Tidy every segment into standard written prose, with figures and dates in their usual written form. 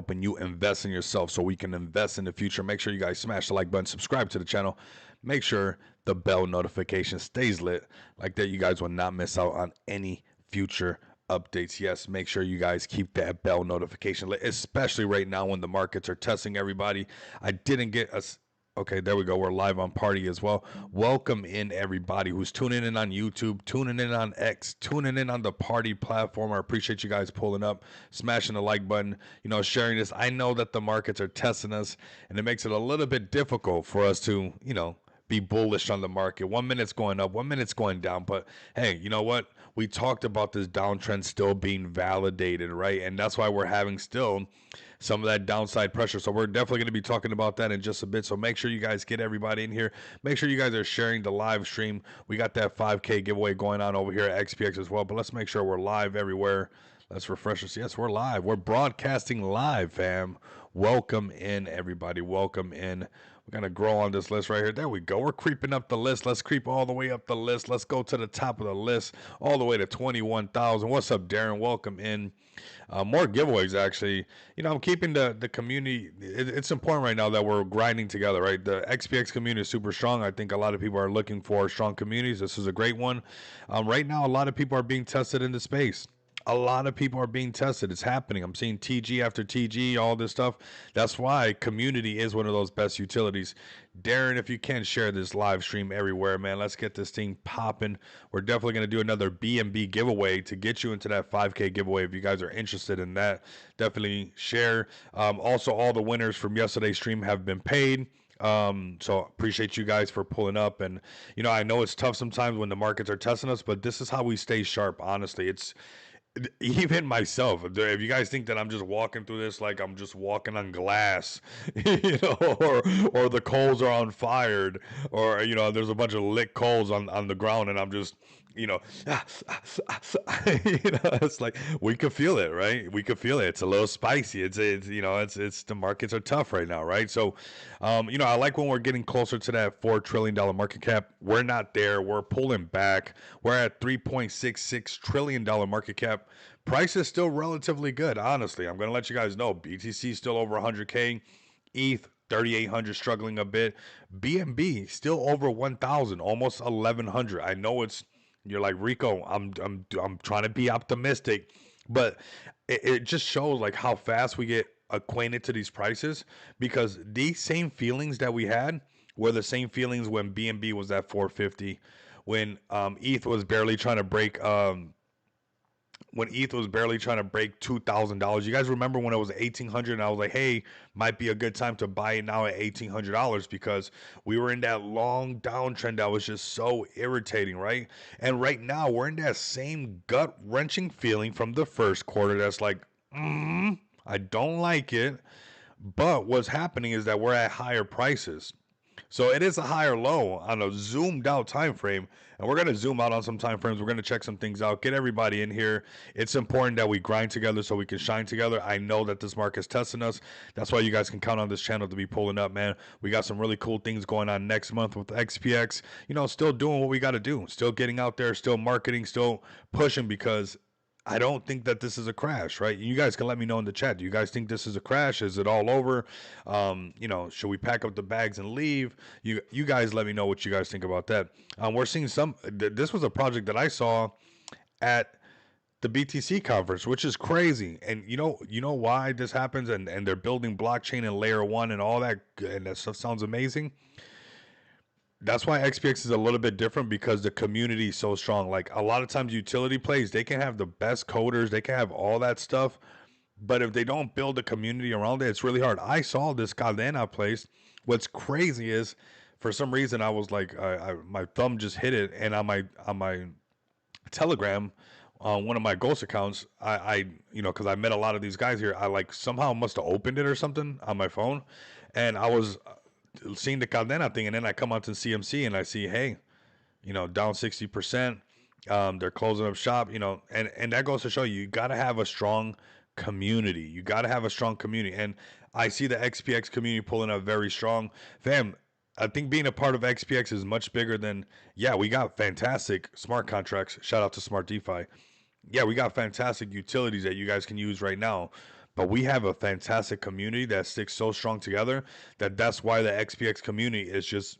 helping you invest in yourself so we can invest in the future. Make sure you guys smash the like button, subscribe to the channel. Make sure the bell notification stays lit. Like that, you guys will not miss out on any future updates. Yes, make sure you guys keep that bell notification lit, especially right now when the markets are testing everybody. I didn't get us. Okay, there we go. We're live on Party as well. Welcome in everybody who's tuning in on YouTube, tuning in on X, tuning in on the Party platform. I appreciate you guys pulling up, smashing the like button, sharing this. I know that the markets are testing us, and it makes it a little bit difficult for us to, be bullish on the market. 1 minute's going up, 1 minute's going down. But hey, you know what? We talked about this downtrend still being validated, right? And that's why we're having still some of that downside pressure. So we're definitely going to be talking about that in just a bit. So make sure you guys get everybody in here. Make sure you guys are sharing the live stream. We got that 5K giveaway going on over here at XPX as well. But let's make sure we're live everywhere. Let's refresh us. Yes, we're live. We're broadcasting live, fam. Welcome in, everybody. Welcome in. We're going to grow on this list right here. There we go. We're creeping up the list. Let's creep all the way up the list. Let's go to the top of the list, all the way to 21,000. What's up, Darren? Welcome in. More giveaways, actually. I'm keeping the community. It's important right now that we're grinding together, right? The XPX community is super strong. I think a lot of people are looking for strong communities. This is a great one. Right now, a lot of people are being tested in the space. A lot of people are being tested. It's happening. I'm seeing TG after TG, all this stuff. That's why community is one of those best utilities. Darren, if you can share this live stream everywhere, man, let's get this thing popping. We're definitely going to do another BNB giveaway to get you into that 5K giveaway. If you guys are interested in that, definitely share. Also, all the winners from yesterday's stream have been paid. So appreciate you guys for pulling up. And, I know it's tough sometimes when the markets are testing us, but this is how we stay sharp. Honestly, it's even myself. If you guys think that I'm just walking through this like I'm just walking on glass, or the coals are on fire, or there's a bunch of lit coals on the ground, and I'm just it's like we could feel it, right? We could feel it. It's a little spicy. It's the markets are tough right now, right? So, I like when we're getting closer to that $4 trillion market cap. We're not there. We're pulling back. We're at $3.66 trillion market cap. Price is still relatively good, honestly. I'm gonna let you guys know. BTC still over 100K. ETH 3,800 struggling a bit. BNB still over 1,000, almost 1,100. I know you're like, Rico, I'm trying to be optimistic, but it just shows like how fast we get acquainted to these prices, because these same feelings that we had were the same feelings when BNB was at 450, when ETH was barely trying to break $2,000. You guys remember when it was $1,800 and I was like, hey, might be a good time to buy it now at $1,800, because we were in that long downtrend that was just so irritating, right? And right now we're in that same gut-wrenching feeling from the first quarter that's like, I don't like it. But what's happening is that we're at higher prices. So it is a higher low on a zoomed out time frame, and we're going to zoom out on some time frames. We're going to check some things out, get everybody in here. It's important that we grind together so we can shine together. I know that this market's testing us. That's why you guys can count on this channel to be pulling up, man. We got some really cool things going on next month with XPX. Still doing what we got to do. Still getting out there, still marketing, still pushing, because I don't think that this is a crash, right? You guys can let me know in the chat. Do you guys think this is a crash? Is it all over? Should we pack up the bags and leave? You guys let me know what you guys think about that. We're seeing this was a project that I saw at the BTC conference, which is crazy. And you know why this happens? And they're building blockchain and layer 1 and all that, and that stuff sounds amazing. That's why XPX is a little bit different, because the community is so strong. Like, a lot of times utility plays, they can have the best coders, they can have all that stuff, but if they don't build a community around it, it's really hard. I saw this Cadena place. What's crazy is, for some reason, I was like, my thumb just hit it, and on my Telegram, on one of my Ghost accounts, because I met a lot of these guys here, I like somehow must have opened it or something on my phone, and I was seeing the Cadena thing, and then I come onto CMC and I see, hey, down 60%. They're closing up shop, and that goes to show you got to have a strong community. You got to have a strong community. And I see the XPX community pulling up very strong. Fam, I think being a part of XPX is much bigger than, we got fantastic smart contracts. Shout out to Smart DeFi. Yeah, we got fantastic utilities that you guys can use right now. But we have a fantastic community that sticks so strong together that's why the XPX community is just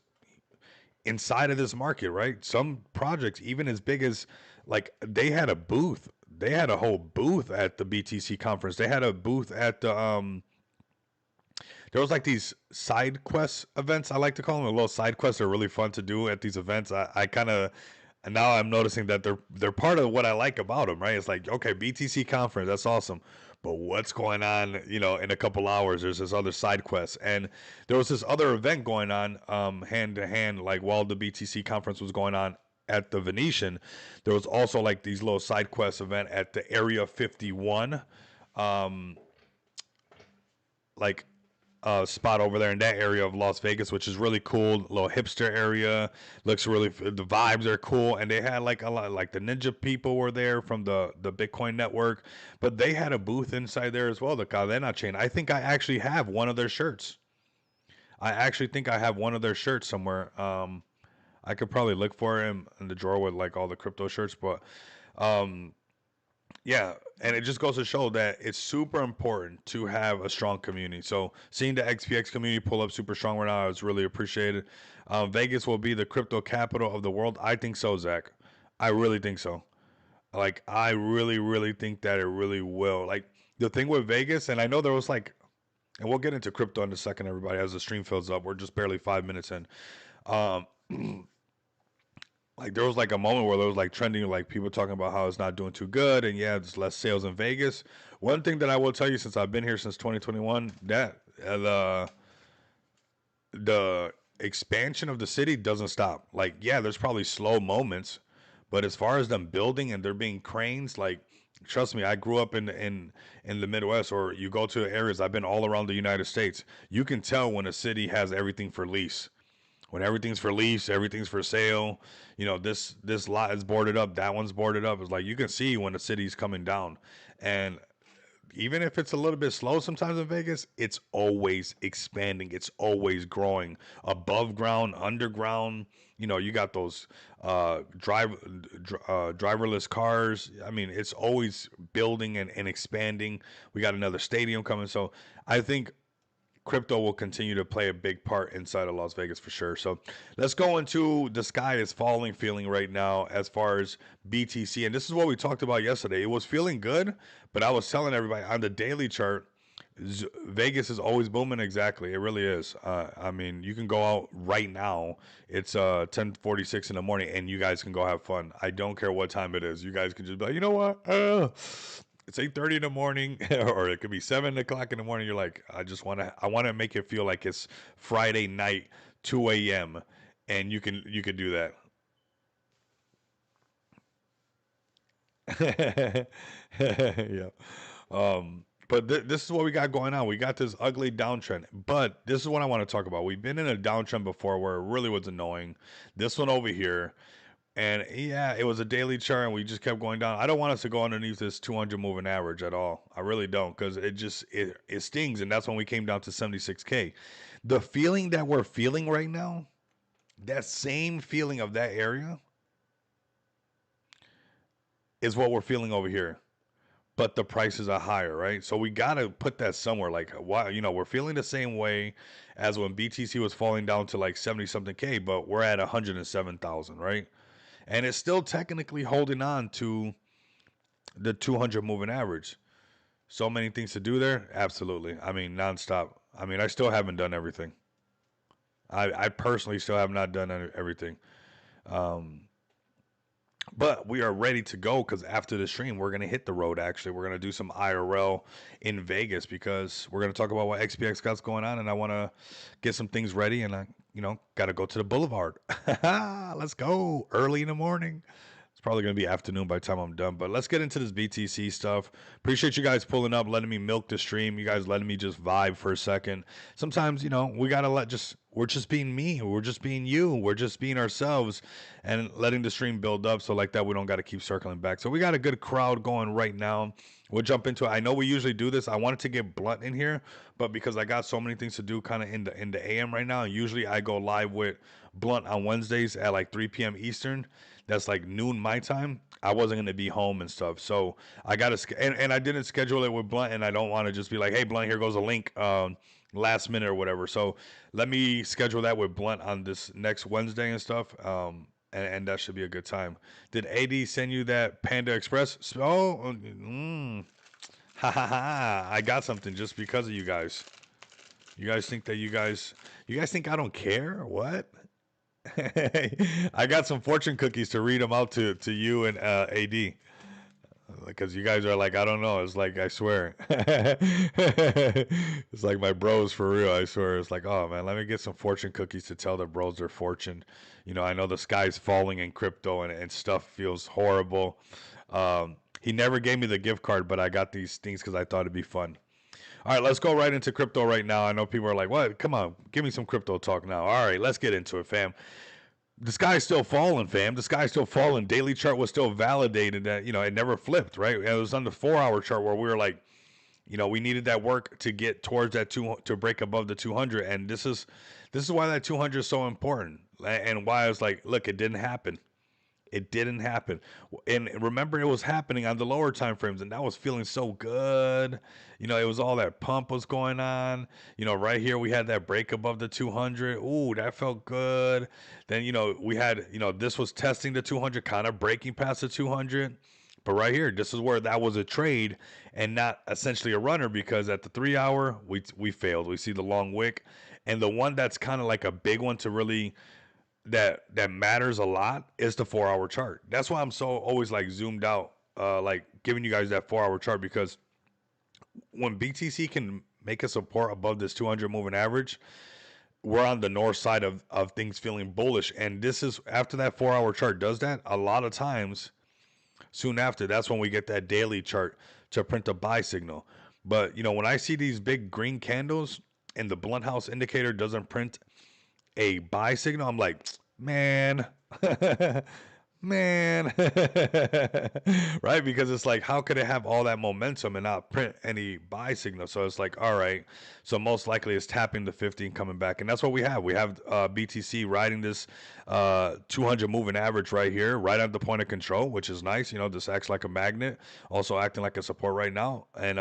inside of this market, right? Some projects, even as big as like they had a booth, they had a whole booth at the BTC conference. They had a booth at the there was like these side quest events. I like to call them, a little side quests. Are really fun to do at these events. I kind of and now I'm noticing that they're part of what I like about them, right? It's like, okay, BTC conference, that's awesome. But what's going on, in a couple hours? There's this other side quest. And there was this other event going on, hand to hand, like while the BTC conference was going on at the Venetian, there was also like these little side quest event at the Area 51. Um, like spot over there in that area of Las Vegas, which is really cool. Little hipster area, looks really. The vibes are cool, and they had like a lot, like the Ninja people were there from the Bitcoin network, but they had a booth inside there as well. The Cadena chain. I think I actually have one of their shirts. I actually think I have one of their shirts somewhere. I could probably look for him in the drawer with like all the crypto shirts, but um, yeah, and it just goes to show that it's super important to have a strong community. So seeing the XPX community pull up super strong right now is really appreciated. Vegas will be the crypto capital of the world. I think so, Zach. I really think so. Like I really, really think that it really will. Like the thing with Vegas, and I know there was like, and we'll get into crypto in a second, everybody, as the stream fills up. We're just barely 5 minutes in. Um, like there was like a moment where there was like trending, like people talking about how it's not doing too good, and yeah, there's less sales in Vegas. One thing that I will tell you, since I've been here since 2021, that the expansion of the city doesn't stop. Like yeah, there's probably slow moments, but as far as them building and there being cranes, like trust me, I grew up in the Midwest, or you go to areas. I've been all around the United States. You can tell when a city has everything for lease, when everything's for lease, everything's for sale. This lot is boarded up, that one's boarded up. It's like you can see when the city's coming down, and even if it's a little bit slow sometimes in Vegas, it's always expanding. It's always growing above ground, underground. You got those driverless cars. I mean, it's always building and expanding. We got another stadium coming, so I think crypto will continue to play a big part inside of Las Vegas for sure. So let's go into the sky is falling feeling right now as far as BTC. And this is what we talked about yesterday. It was feeling good, but I was telling everybody on the daily chart, Vegas is always booming. Exactly. It really is. I mean, you can go out right now. It's 10:46 in the morning and you guys can go have fun. I don't care what time it is. You guys can just be like, you know what? It's 8:30 in the morning, or it could be 7 o'clock in the morning. You're like, I want to make it feel like it's Friday night, 2 a.m., and you can do that. Yeah. But this is what we got going on. We got this ugly downtrend, but this is what I want to talk about. We've been in a downtrend before where it really was annoying. This one over here. And yeah, it was a daily chart, and we just kept going down. I don't want us to go underneath this 200 moving average at all. I really don't, because it stings, and that's when we came down to 76K. The feeling that we're feeling right now, that same feeling of that area, is what we're feeling over here. But the prices are higher, right? So we gotta put that somewhere. Like, why? We're feeling the same way as when BTC was falling down to like 70 something K, but we're at 107,000, right? And it's still technically holding on to the 200 moving average. So many things to do there. Absolutely. I mean, nonstop. I mean, I still haven't done everything. I personally still have not done everything. Um, but we are ready to go because after the stream, we're going to hit the road. Actually, we're going to do some IRL in Vegas because we're going to talk about what XPX got's going on. And I want to get some things ready. And I, got to go to the boulevard. Let's go early in the morning. It's probably going to be afternoon by the time I'm done. But let's get into this BTC stuff. Appreciate you guys pulling up, letting me milk the stream. You guys letting me just vibe for a second. Sometimes, we got to we're just being me. We're just being you. We're just being ourselves and letting the stream build up. So like that, we don't got to keep circling back. So we got a good crowd going right now. We'll jump into it. I know we usually do this. I wanted to get Blunt in here, but because I got so many things to do kind of in the AM right now, usually I go live with Blunt on Wednesdays at like 3 p.m. Eastern. that's like noon my time, I wasn't gonna be home and stuff. So I got to, and I didn't schedule it with Blunt, and I don't want to just be like, hey Blunt, here goes a link, last minute or whatever. So let me schedule that with Blunt on this next Wednesday and stuff. And that should be a good time. Did AD send you that Panda Express? Oh, ha ha ha! I got something just because of you guys. You guys think that you guys think I don't care? What? I got some fortune cookies to read them out to you and AD, because you guys are like, I don't know. It's like, I swear. It's like my bros for real. I swear. It's like, oh man, let me get some fortune cookies to tell the bros their fortune. I know the sky's falling in crypto, and stuff feels horrible. He never gave me the gift card, but I got these things because I thought it'd be fun. All right, let's go right into crypto right now. I know people are like, what? Come on, give me some crypto talk now. All right, let's get into it, fam. The sky's still falling, fam. The sky's still falling. Daily chart was still validated that, it never flipped, right? It was on the 4 hour chart where we were like, we needed that work to get towards that to break above the 200. And this is why that 200 is so important. And why I was like, look, it didn't happen. It didn't happen. And remember, it was happening on the lower time frames, and that was feeling so good. It was all that pump was going on. Right here we had that break above the 200. Ooh, that felt good. Then, we had, this was testing the 200, kind of breaking past the 200. But right here, this is where that was a trade and not essentially a runner, because at the 3 hour, we failed. We see the long wick. And the one that's kind of like a big one to really that matters a lot is the 4 hour chart. That's why I'm so always like zoomed out, like giving you guys that 4 hour chart, because when BTC can make a support above this 200 moving average, we're on the north side of things feeling bullish. And this is after that 4 hour chart does that, a lot of times soon after, that's when we get that daily chart to print a buy signal. But when I see these big green candles and the blunt house indicator doesn't print a buy signal, I'm like, man, man, right? Because it's like, how could it have all that momentum and not print any buy signal? So it's like, all right, so most likely it's tapping the 50 and coming back, and that's what we have. We have BTC riding this 200 moving average right here, right at the point of control, which is nice. This acts like a magnet, also acting like a support right now. And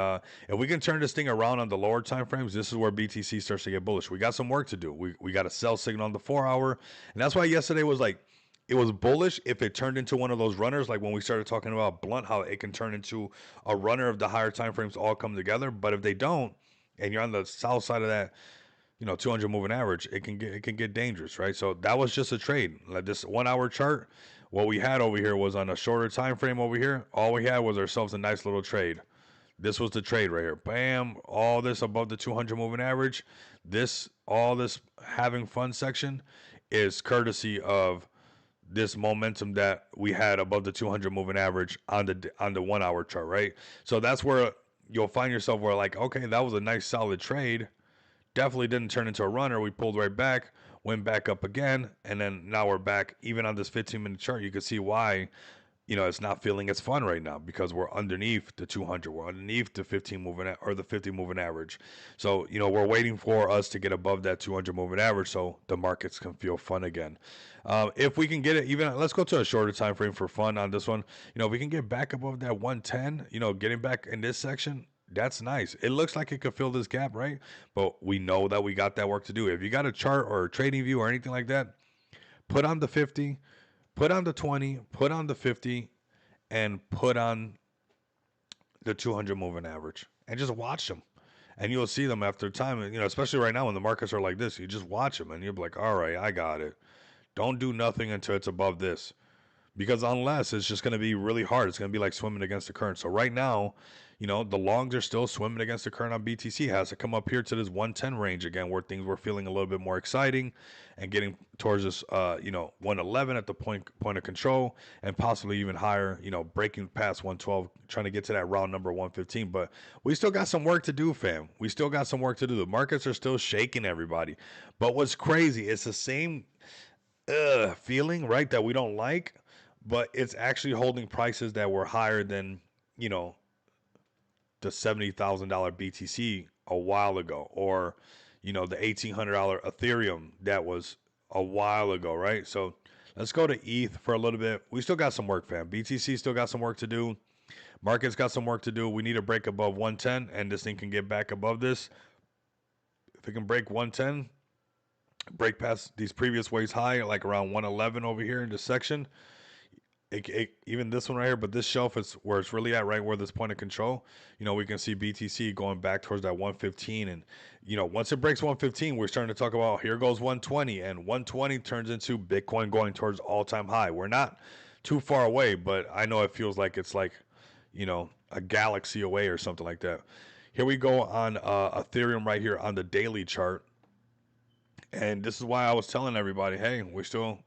if we can turn this thing around on the lower time frames, this is where BTC starts to get bullish. We got some work to do. We got a sell signal on the 4 hour, and that's why yesterday was like, it was bullish if it turned into one of those runners, like when we started talking about blunt, how it can turn into a runner if the higher time frames all come together. But if they don't, and you're on the south side of that, 200 moving average, it can get dangerous, right? So that was just a trade. Like this 1 hour chart, what we had over here was on a shorter time frame over here. All we had was ourselves a nice little trade. This was the trade right here. Bam, all this above the 200 moving average. All this having fun section is courtesy of this momentum that we had above the 200 moving average on the 1 hour chart, right? So that's where you'll find yourself where like, okay, that was a nice solid trade. Definitely didn't turn into a runner. We pulled right back, went back up again, and then now we're back. Even on this 15-minute chart, you can see why it's not feeling as fun right now, because we're underneath the 200. We're underneath the 15 moving or the 50 moving average. So, we're waiting for us to get above that 200 moving average so the markets can feel fun again. If we can get it, even let's go to a shorter time frame for fun on this one. If we can get back above that 110, getting back in this section, that's nice. It looks like it could fill this gap, right? But we know that we got that work to do. If you got a chart or a trading view or anything like that, put on the 50, put on the 20, put on the 50, and put on the 200 moving average, and just watch them. And you'll see them after time, especially right now when the markets are like this, you just watch them and you'll be like, all right, I got it. Don't do nothing until it's above this. Because unless it's just going to be really hard, it's going to be like swimming against the current. So right now, the longs are still swimming against the current on BTC. It has to come up here to this 110 range again, where things were feeling a little bit more exciting and getting towards this, 111 at the point of control, and possibly even higher, breaking past 112, trying to get to that round number 115. But we still got some work to do, fam. We still got some work to do. The markets are still shaking everybody. But what's crazy, it's the same feeling, right, that we don't like, but it's actually holding prices that were higher than, the $70,000 BTC a while ago, or, the $1,800 Ethereum that was a while ago, right? So Let's go to ETH for a little bit. We still got some work, fam. BTC still got some work to do. Market's got some work to do. We need to break above 110, and this thing can get back above this. If it can break 110, break past these previous ways high, like around 111 over here in this section, even this one right here, but this shelf is where it's really at, right where this point of control. We can see BTC going back towards that 115, and once it breaks 115, we're starting to talk about here goes 120, and 120 turns into Bitcoin going towards all-time high. We're not too far away, but I know it feels like it's like a galaxy away or something like that. Here we go on Ethereum right here on the daily chart, and this is why I was telling everybody, hey, we're still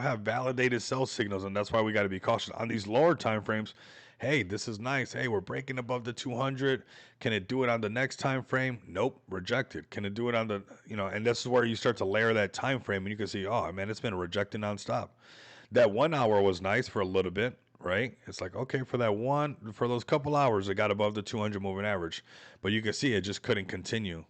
have validated sell signals, and that's why we got to be cautious on these lower time frames. Hey, this is nice. Hey, we're breaking above the 200. Can it do it on the next time frame? Nope, rejected. Can it do it on the and this is where you start to layer that time frame, and you can see, oh man, it's been rejected nonstop. That 1 hour was nice for a little bit, right? It's like, okay, for those couple hours, it got above the 200 moving average, but you can see it just couldn't continue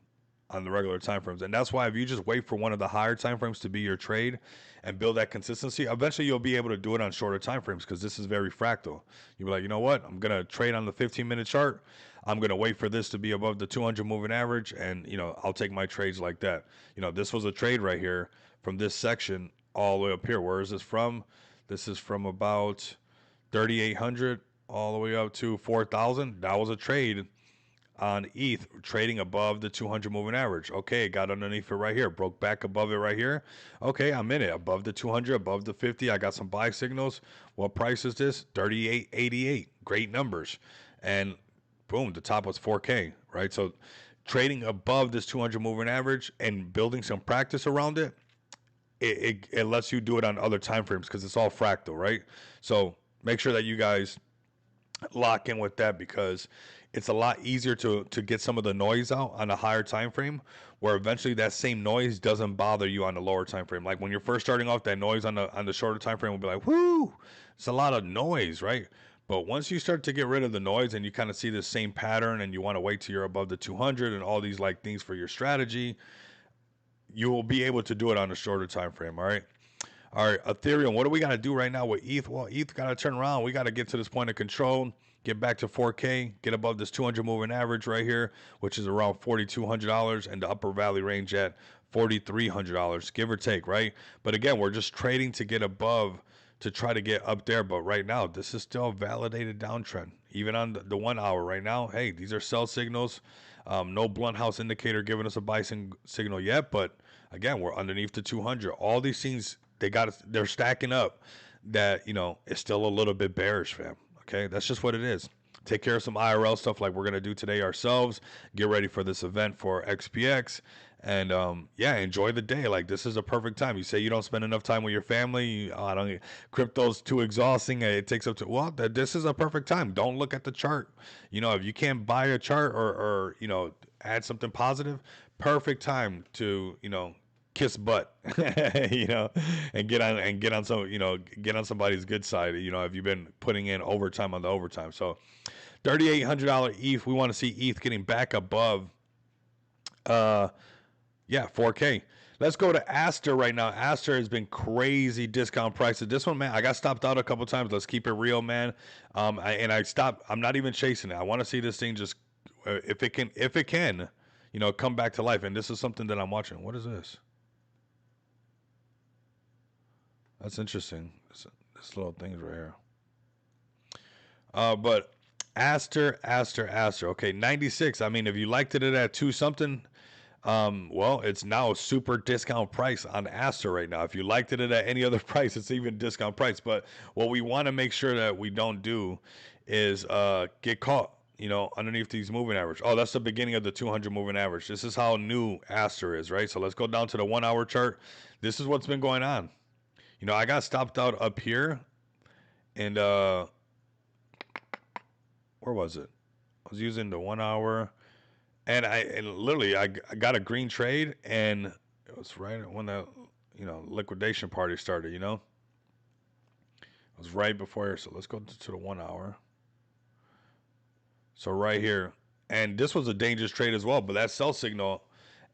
on the regular time frames. And that's why if you just wait for one of the higher time frames to be your trade and build that consistency, eventually you'll be able to do it on shorter time frames, because this is very fractal. You'll be like, you know what, I'm gonna trade on the 15-minute chart. I'm gonna wait for this to be above the 200 moving average, and I'll take my trades like that. This was a trade right here from this section all the way up here. Where is this from? This is from about 3,800 all the way up to 4,000. That was a trade on ETH, trading above the 200 moving average. Okay, got underneath it right here, broke back above it right here. Okay, I'm in it, above the 200, above the 50. I got some buy signals. What price is this? 38.88. Great numbers. And boom, the top was 4K, right? So trading above this 200 moving average and building some practice around it, it lets you do it on other time frames, because it's all fractal, right? So make sure that you guys lock in with that, because it's a lot easier to get some of the noise out on a higher time frame, where eventually that same noise doesn't bother you on the lower time frame. Like when you're first starting off, that noise on the shorter time frame will be like, whoo, it's a lot of noise, right? But once you start to get rid of the noise and you kind of see the same pattern, and you want to wait till you're above the 200 and all these like things for your strategy, you will be able to do it on a shorter time frame. All right, Ethereum, what do we got to do right now with ETH? Well, ETH got to turn around. We got to get to this point of control, get back to 4K, get above this 200 moving average right here, which is around $4,200, and the upper valley range at $4,300, give or take, right? But again, we're just trading to get above, to try to get up there. But right now, this is still a validated downtrend. Even on the 1 hour right now, hey, these are sell signals. No blunt house indicator giving us a buy signal yet, but again, we're underneath the 200. All these things, they're stacking up that, it's still a little bit bearish, fam. Okay, that's just what it is. Take care of some IRL stuff like we're going to do today ourselves. Get ready for this event for XPX. And enjoy the day. Like, this is a perfect time. You say you don't spend enough time with your family. Crypto's too exhausting. It takes up to, well, this is a perfect time. Don't look at the chart. If you can't buy a chart or add something positive, perfect time to, kiss butt, and get on somebody's good side. If you've been putting in overtime on the overtime. So $3,800 ETH. We want to see ETH getting back above 4K. Let's go to Aster right now. Aster has been crazy discount prices. This one, man, I got stopped out a couple times. Let's keep it real, man. I stopped. I'm not even chasing it. I want to see this thing just, if it can, come back to life. And this is something that I'm watching. What is this? That's interesting. This little thing's right here. But Aster. Okay, 96. I mean, if you liked it at 2 something, well, it's now a super discount price on Aster right now. If you liked it at any other price, it's even discount price. But what we want to make sure that we don't do is get caught, underneath these moving average. Oh, that's the beginning of the 200 moving average. This is how new Aster is, right? So let's go down to the 1 hour chart. This is what's been going on. I got stopped out up here, and where was it? I was using the 1 hour, and literally I got a green trade, and it was right when the liquidation party started. It was right before here. So let's go to the 1 hour. So right here, and this was a dangerous trade as well, but that sell signal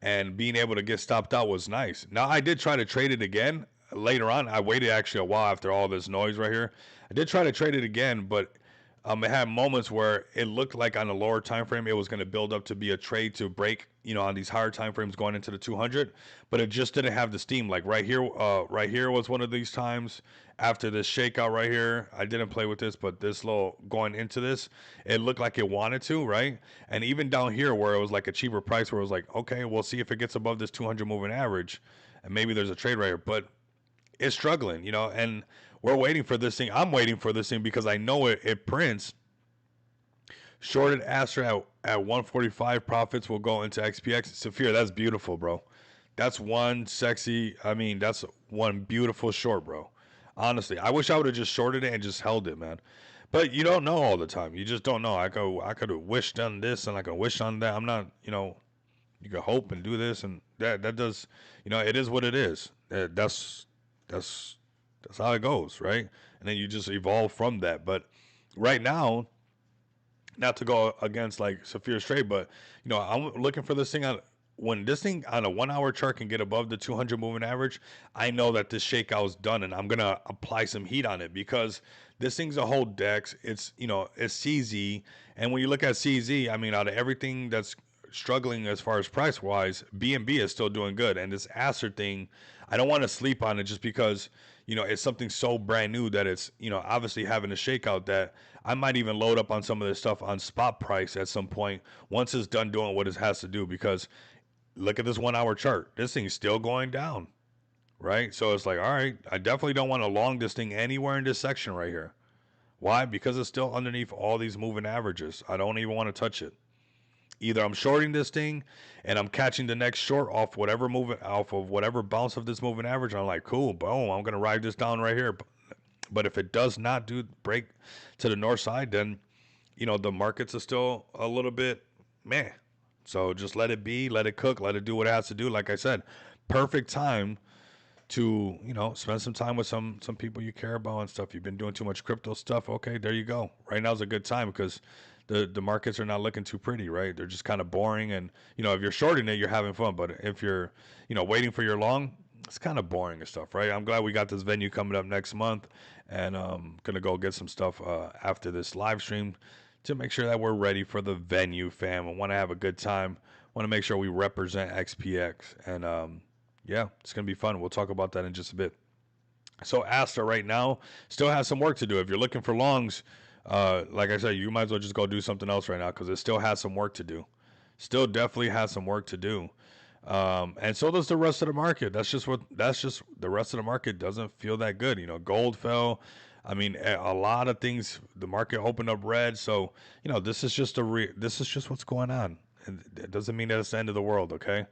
and being able to get stopped out was nice. Now I did try to trade it again. later on, I waited actually a while after all this noise right here. I did try to trade it again, but it had moments where it looked like on the lower time frame it was going to build up to be a trade to break, on these higher time frames going into the 200, but it just didn't have the steam. Like right here was one of these times after this shakeout right here. I didn't play with this, but this little going into this, it looked like it wanted to, right? And even down here where it was like a cheaper price, where it was like, okay, we'll see if it gets above this 200 moving average, and maybe there's a trade right here, but it's struggling, and we're waiting for this thing. I'm waiting for this thing because I know it prints. Shorted Aster at 145, profits will go into XPX. Saphir, that's beautiful, bro. That's one sexy, that's one beautiful short, bro. Honestly, I wish I would have just shorted it and just held it, man. But you don't know all the time. You just don't know. I could have wished on this and I could wish on that. I'm not, you can hope and do this and that does, it is what it is. That's how it goes, right? And then you just evolve from that. But right now, not to go against like Saphir Straight, but I'm looking for this thing on when this thing on a 1 hour chart can get above the 200 moving average. I know that this shakeout is done, and I'm gonna apply some heat on it because this thing's a whole dex. It's it's CZ, and when you look at CZ, out of everything that's struggling as far as price wise, BNB is still doing good, and this Aster thing, I don't want to sleep on it just because it's something so brand new that it's obviously having a shakeout that I might even load up on some of this stuff on spot price at some point once it's done doing what it has to do. Because look at this 1 hour chart, this thing's still going down, right? So it's like, all right, I definitely don't want to long this thing anywhere in this section right here. Why? Because it's still underneath all these moving averages. I don't even want to touch it. Either I'm shorting this thing and I'm catching the next short off of whatever bounce of this moving average. I'm like, cool, boom, I'm gonna ride this down right here. But if it does not break to the north side, then the markets are still a little bit meh. So just let it be, let it cook, let it do what it has to do. Like I said, perfect time to spend some time with some people you care about and stuff. You've been doing too much crypto stuff. Okay, there you go. Right now is a good time because the markets are not looking too pretty, right? They're just kind of boring, and if you're shorting it, you're having fun. But if you're waiting for your long, it's kind of boring and stuff, right? I'm glad we got this venue coming up next month, and gonna go get some stuff after this live stream to make sure that we're ready for the venue, fam. I want to have a good time. Want to make sure we represent XPX, and yeah, it's gonna be fun. We'll talk about that in just a bit. So Aster right now still has some work to do. If you're looking for longs, like I said, you might as well just go do something else right now because it still has some work to do. Still definitely has some work to do. And so does the rest of the market. That's just the rest of the market doesn't feel that good. Gold fell. A lot of things. The market opened up red. So this is just this is just what's going on. And it doesn't mean that it's the end of the world. Okay.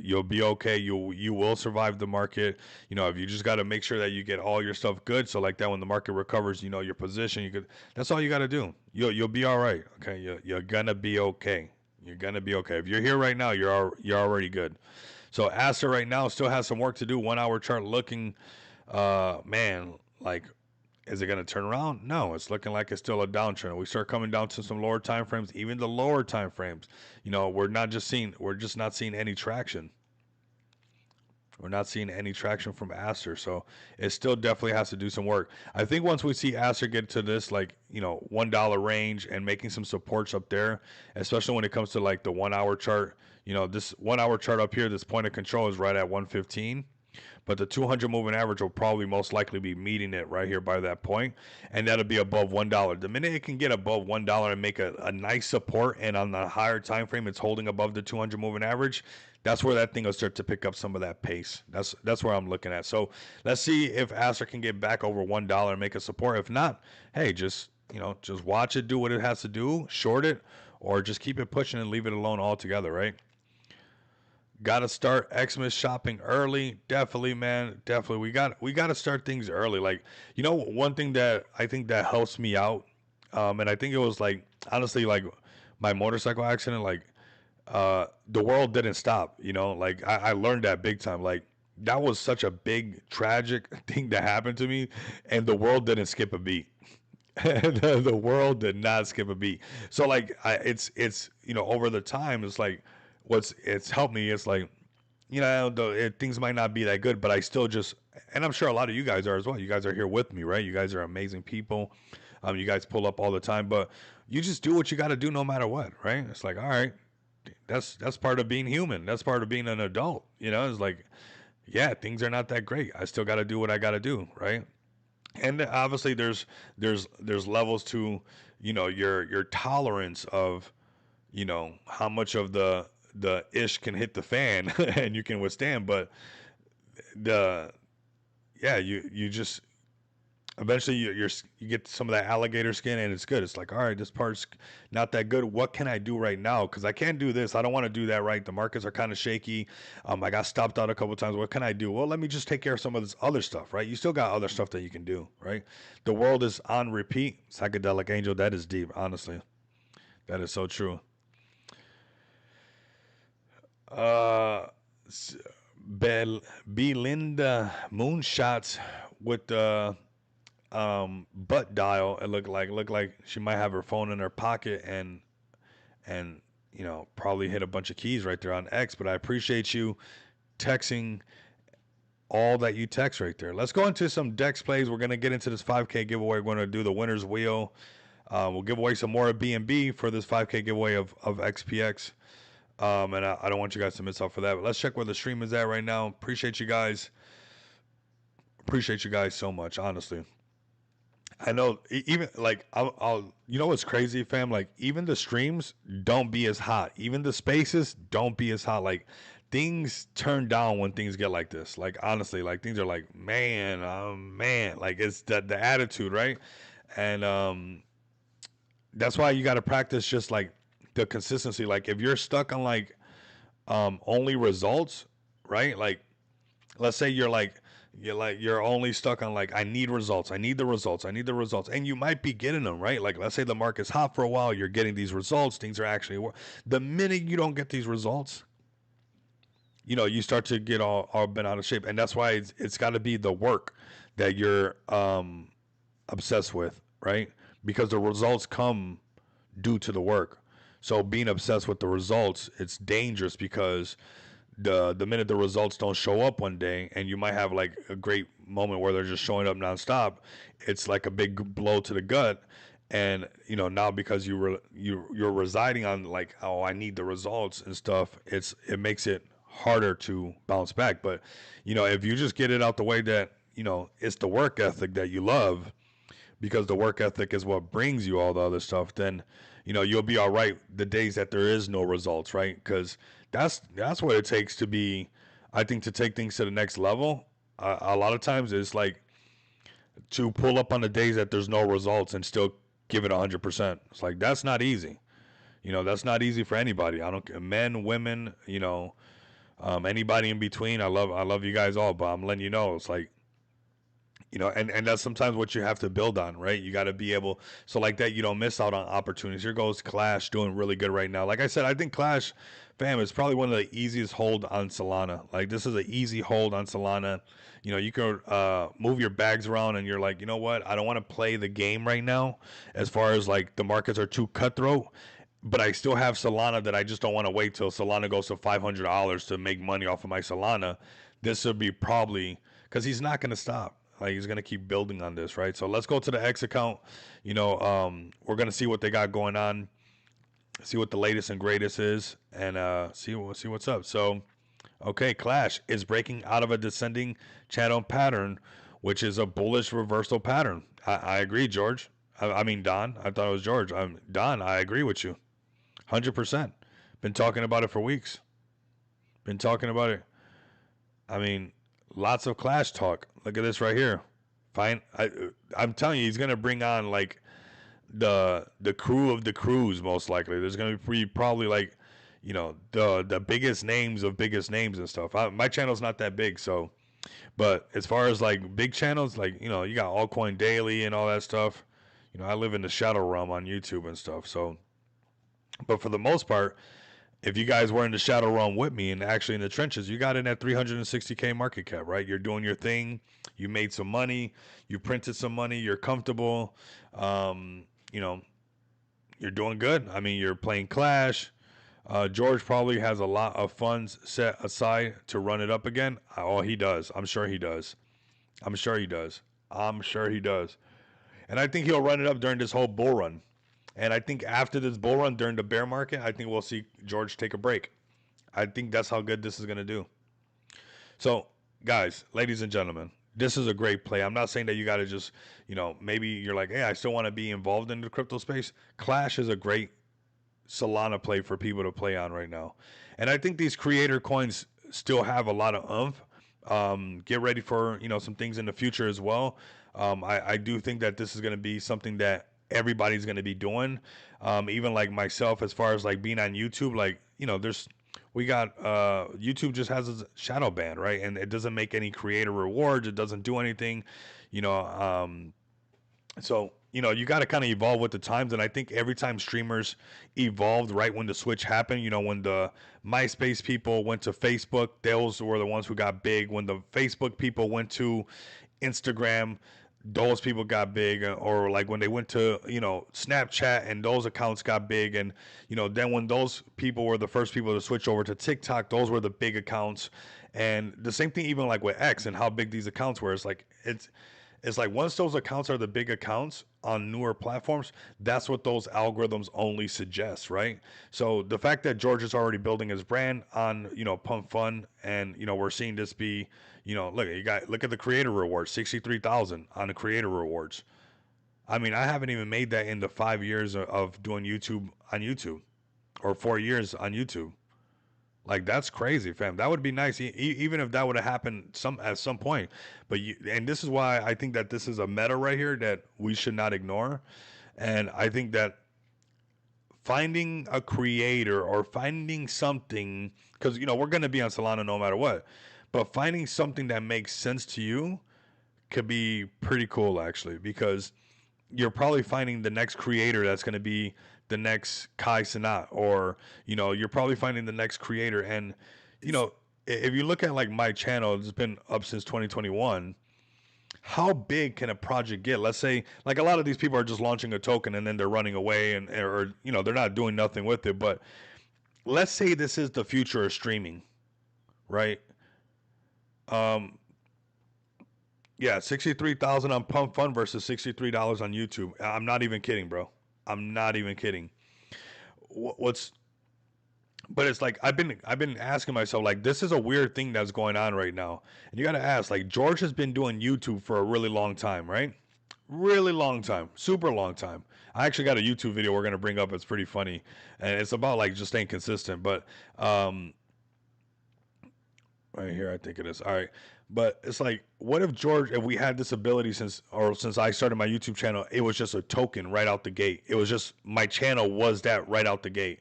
You'll be okay. You will survive the market. If you just got to make sure that you get all your stuff good. So like that, when the market recovers, your position, that's all you got to do. You'll be all right. Okay. You're gonna be okay. You're gonna be okay. If you're here right now, you're already good. So Aster right now still has some work to do. 1 hour chart looking, man, like, is it going to turn around? No, it's looking like it's still a downtrend. We start coming down to some lower time frames, even the lower time frames. We're just not seeing any traction. We're not seeing any traction from Aster, so it still definitely has to do some work. I think once we see Aster get to this $1 range and making some supports up there, especially when it comes to like the 1 hour chart, this 1 hour chart up here, this point of control is right at 115. But the 200 moving average will probably most likely be meeting it right here by that point, and that'll be above $1. The minute it can get above $1 and make a nice support, and on the higher time frame it's holding above the 200 moving average, that's where that thing will start to pick up some of that pace. That's where I'm looking at. So let's see if Aster can get back over $1 and make a support. If not, hey, just watch it do what it has to do, short it, or just keep it pushing and leave it alone altogether, right? Got to start Xmas shopping early. Definitely, man. Definitely. We got to start things early. Like, one thing that I think that helps me out, and I think it was like, honestly, like my motorcycle accident, like, the world didn't stop, like I learned that big time. Like, that was such a big, tragic thing that happened to me, and the world didn't skip a beat. The world did not skip a beat. So like, it's over the time, it's like, it's helped me. It's like, things might not be that good, but I still just, and I'm sure a lot of you guys are as well. You guys are here with me, right? You guys are amazing people. You guys pull up all the time, but you just do what you got to do no matter what, right? It's like, all right, that's part of being human. That's part of being an adult. It's like, yeah, things are not that great. I still got to do what I got to do, right? And obviously, there's levels to, your tolerance of, how much of the ish can hit the fan and you can withstand. But the yeah, you just eventually you get some of that alligator skin and it's good. It's like, all right, this part's not that good. What can I do right now? Because I can't do this. I don't want to do that. Right, the markets are kind of shaky. I got stopped out a couple times. What can I do? Well, let me just take care of some of this other stuff. Right, you still got other stuff that you can do. Right, the world is on repeat. Psychedelic angel, that is deep. Honestly, that is so true. Uh, Belinda moonshots with the butt dial. It looked like she might have her phone in her pocket and probably hit a bunch of keys right there on X. But I appreciate you texting all that you text right there. Let's go into some Dex plays. We're gonna get into this 5K giveaway. We're gonna do the winner's wheel. We'll give away some more BNB for this 5K giveaway of XPX. And I don't want you guys to miss out for that. But let's check where the stream is at right now. Appreciate you guys. Appreciate you guys so much, honestly. I know even like I'll what's crazy, fam? Like even the streams don't be as hot. Even the spaces don't be as hot. Like things turn down when things get like this. Like honestly, like things are like, man. Like it's the attitude, right? And that's why you gotta practice just like the consistency. Like if you're stuck on like only results, right? Like let's say you're only stuck on like I need results, I need the results, I need the results, and you might be getting them, right? Like let's say the market's hot for a while, you're getting these results, things are actually the minute you don't get these results, you start to get all bent out of shape, and that's why it's got to be the work that you're obsessed with, right? Because the results come due to the work. So being obsessed with the results, it's dangerous because the minute the results don't show up one day, and you might have like a great moment where they're just showing up nonstop, it's like a big blow to the gut. And now because you're residing on like, oh, I need the results and stuff, it makes it harder to bounce back. But if you just get it out the way that it's the work ethic that you love, because the work ethic is what brings you all the other stuff, then you'll be all right the days that there is no results, right? Because that's what it takes to be, I think, to take things to the next level. A lot of times it's like to pull up on the days that there's no results and still give it 100%. It's like that's not easy. That's not easy for anybody. I don't, men, women, anybody in between. I love you guys all, but I'm letting you know it's like, and that's sometimes what you have to build on, right? You got to be able, so like that, you don't miss out on opportunities. Here goes Clash doing really good right now. Like I said, I think Clash, fam, is probably one of the easiest hold on Solana. Like this is an easy hold on Solana. You can move your bags around and you're like, you know what? I don't want to play the game right now as far as like the markets are too cutthroat. But I still have Solana that I just don't want to wait till Solana goes to $500 to make money off of my Solana. This would be probably because he's not going to stop. Like he's gonna keep building on this, right? So let's go to the X account. We're gonna see what they got going on, see what the latest and greatest is, and see what's up. So, okay, Clash is breaking out of a descending channel pattern, which is a bullish reversal pattern. I agree, George. I mean Don. I thought it was George. Don. I agree with you, 100%. Been talking about it for weeks. Been talking about it. I mean, lots of Clash talk. Look at this right here. Fine. I'm telling you, he's gonna bring on like the crew of the crews most likely. There's gonna be probably like the biggest names of biggest names and stuff. My channel's not that big, so but as far as like big channels, like you got Altcoin Daily and all that stuff. I live in the shadow realm on YouTube and stuff. So, but for the most part, if you guys were in the shadow realm with me and actually in the trenches, you got in at 360K market cap, right? You're doing your thing. You made some money. You printed some money. You're comfortable. Um, you know, you're doing good. I mean, you're playing Clash. George probably has a lot of funds set aside to run it up again. Oh, he does. I'm sure he does. I'm sure he does. I'm sure he does. And I think he'll run it up during this whole bull run. And I think after this bull run during the bear market, I think we'll see George take a break. I think that's how good this is going to do. So, guys, ladies and gentlemen, this is a great play. I'm not saying that you got to just, maybe you're like, hey, I still want to be involved in the crypto space. Clash is a great Solana play for people to play on right now. And I think these creator coins still have a lot of oomph. Get ready for, some things in the future as well. I do think that this is going to be something that everybody's going to be doing. Even like myself, as far as like being on YouTube, like, we got YouTube just has a shadow ban, right? And it doesn't make any creator rewards. It doesn't do anything, so you got to kind of evolve with the times. And I think every time streamers evolved right when the switch happened, when the MySpace people went to Facebook, those were the ones who got big. When the Facebook people went to Instagram, those people got big. Or like when they went to Snapchat and those accounts got big. And then when those people were the first people to switch over to TikTok, those were the big accounts. And the same thing even like with X and how big these accounts were. It's like once those accounts are the big accounts on newer platforms, that's what those algorithms only suggest, right? So the fact that George is already building his brand on, Pump Fun, and we're seeing this be, look at the creator rewards, 63,000 on the creator rewards. I mean, I haven't even made that in the 5 years of doing YouTube on YouTube, or 4 years on YouTube. Like, that's crazy, fam. That would be nice, even if that would have happened at some point. But and this is why I think that this is a meta right here that we should not ignore. And I think that finding a creator or finding something, because we're gonna be on Solana no matter what, but finding something that makes sense to you could be pretty cool actually, because you're probably finding the next creator that's going to be the next Kai Cenat, or you're probably finding the next creator. And if you look at like my channel, it's been up since 2021. How big can a project get? Let's say like a lot of these people are just launching a token and then they're running away, and or they're not doing nothing with it. But let's say this is the future of streaming, right? um Yeah, 63,000 on Pump Fun versus $63 on YouTube. I'm not even kidding, bro. I'm not even kidding. What's But it's like I've been asking myself, like, this is a weird thing that's going on right now. And you got to ask, like, George has been doing YouTube for a really long time, right? Really long time, super long time. I actually got a YouTube video we're going to bring up. It's pretty funny. And it's about like just staying consistent, but right here, I think it is. All right. But it's like, what if George, if we had this ability since I started my YouTube channel, it was just a token right out the gate. It was just, my channel was that right out the gate.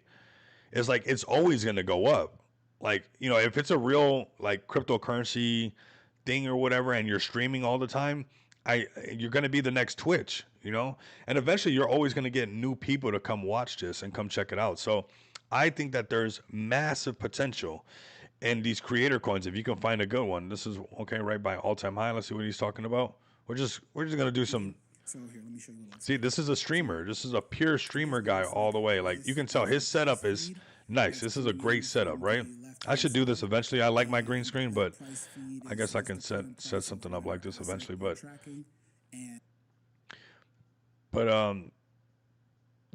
It's like, it's always going to go up. Like, if it's a real like cryptocurrency thing or whatever, and you're streaming all the time, you're going to be the next Twitch. And eventually you're always going to get new people to come watch this and come check it out. So I think that there's massive potential. And these creator coins, if you can find a good one, this is okay, right by all-time high. Let's see what he's talking about. We're just gonna do some. So here, let me show you. See, this is a streamer. This is a pure streamer guy all the way. Like, you can tell his setup is nice. This is a great setup, right? I should do this eventually. I like my green screen, but I guess I can set something up like this eventually. But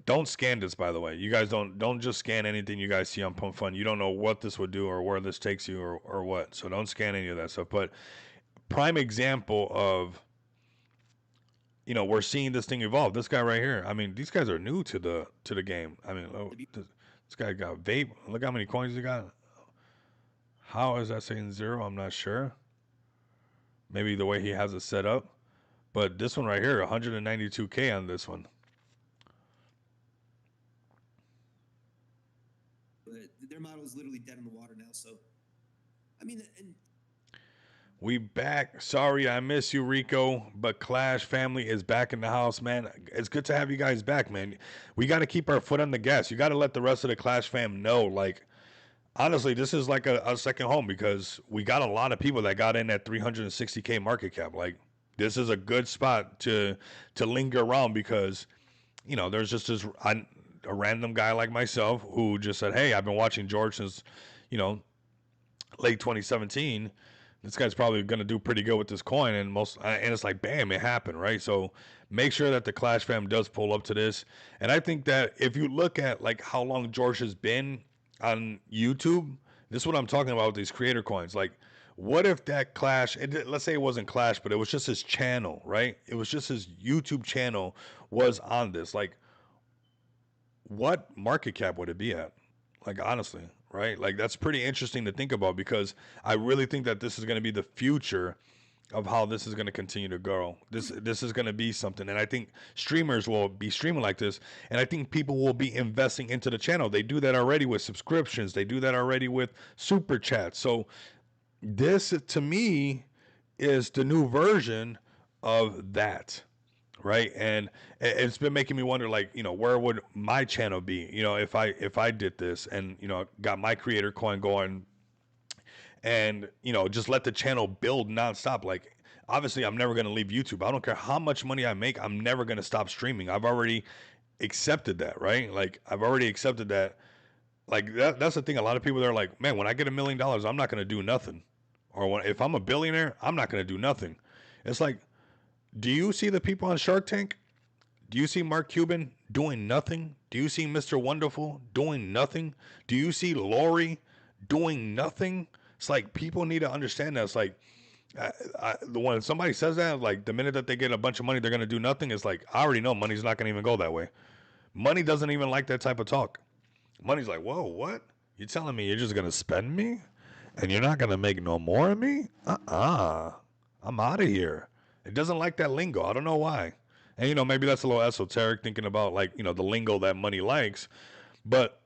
don't scan this, by the way. You guys don't just scan anything you guys see on Pump Fun. You don't know what this would do or where this takes you or what. So don't scan any of that stuff. But prime example of, we're seeing this thing evolve. This guy right here. I mean, these guys are new to the game. I mean, this guy got vape. Look how many coins he got. How is that saying 0? I'm not sure. Maybe the way he has it set up. But this one right here, 192K on this one. Their model is literally dead in the water now. So, I mean, and we back. Sorry, I miss you, Rico. But Clash family is back in the house, man. It's good to have you guys back, man. We got to keep our foot on the gas. You got to let the rest of the Clash fam know, like, honestly, this is like a second home, because we got a lot of people that got in at 360K market cap. Like, this is a good spot to linger around, because, there's just this. a random guy like myself who just said, "Hey, I've been watching George since, you know, late 2017. This guy's probably going to do pretty good with this coin." And it's like, bam, it happened, right? So make sure that the Clash fam does pull up to this. And I think that if you look at like how long George has been on YouTube, this is what I'm talking about with these creator coins. Like, what if that Clash, let's say it wasn't Clash, but it was just his channel, right? It was just his YouTube channel was on this. Like, what market cap would it be at? Like, honestly, right? Like, that's pretty interesting to think about because I really think that this is going to be the future of how this is going to continue to grow. This is going to be something, and I think streamers will be streaming like this, and I think people will be investing into the channel. They do that already with subscriptions. They do that already with super chats. So this, to me, is the new version of that, right? And it's been making me wonder, like, where would my channel be, if I did this and got my creator coin going, and just let the channel build nonstop. Like, obviously I'm never going to leave YouTube. I don't care how much money I make, I'm never going to stop streaming. I've already accepted that, right? Like, I've already accepted that. Like, that's the thing. A lot of people, they're like, man, when I get $1 million, I'm not going to do nothing. Or if I'm a billionaire, I'm not going to do nothing. It's like, do you see the people on Shark Tank? Do you see Mark Cuban doing nothing? Do you see Mr. Wonderful doing nothing? Do you see Lori doing nothing? It's like, people need to understand that. It's like, when somebody says that, like, the minute that they get a bunch of money, they're going to do nothing. It's like, I already know money's not going to even go that way. Money doesn't even like that type of talk. Money's like, whoa, what? You telling me you're just going to spend me? And you're not going to make no more of me? I'm out of here. It doesn't like that lingo. I don't know why. And, maybe that's a little esoteric, thinking about, like, the lingo that money likes. But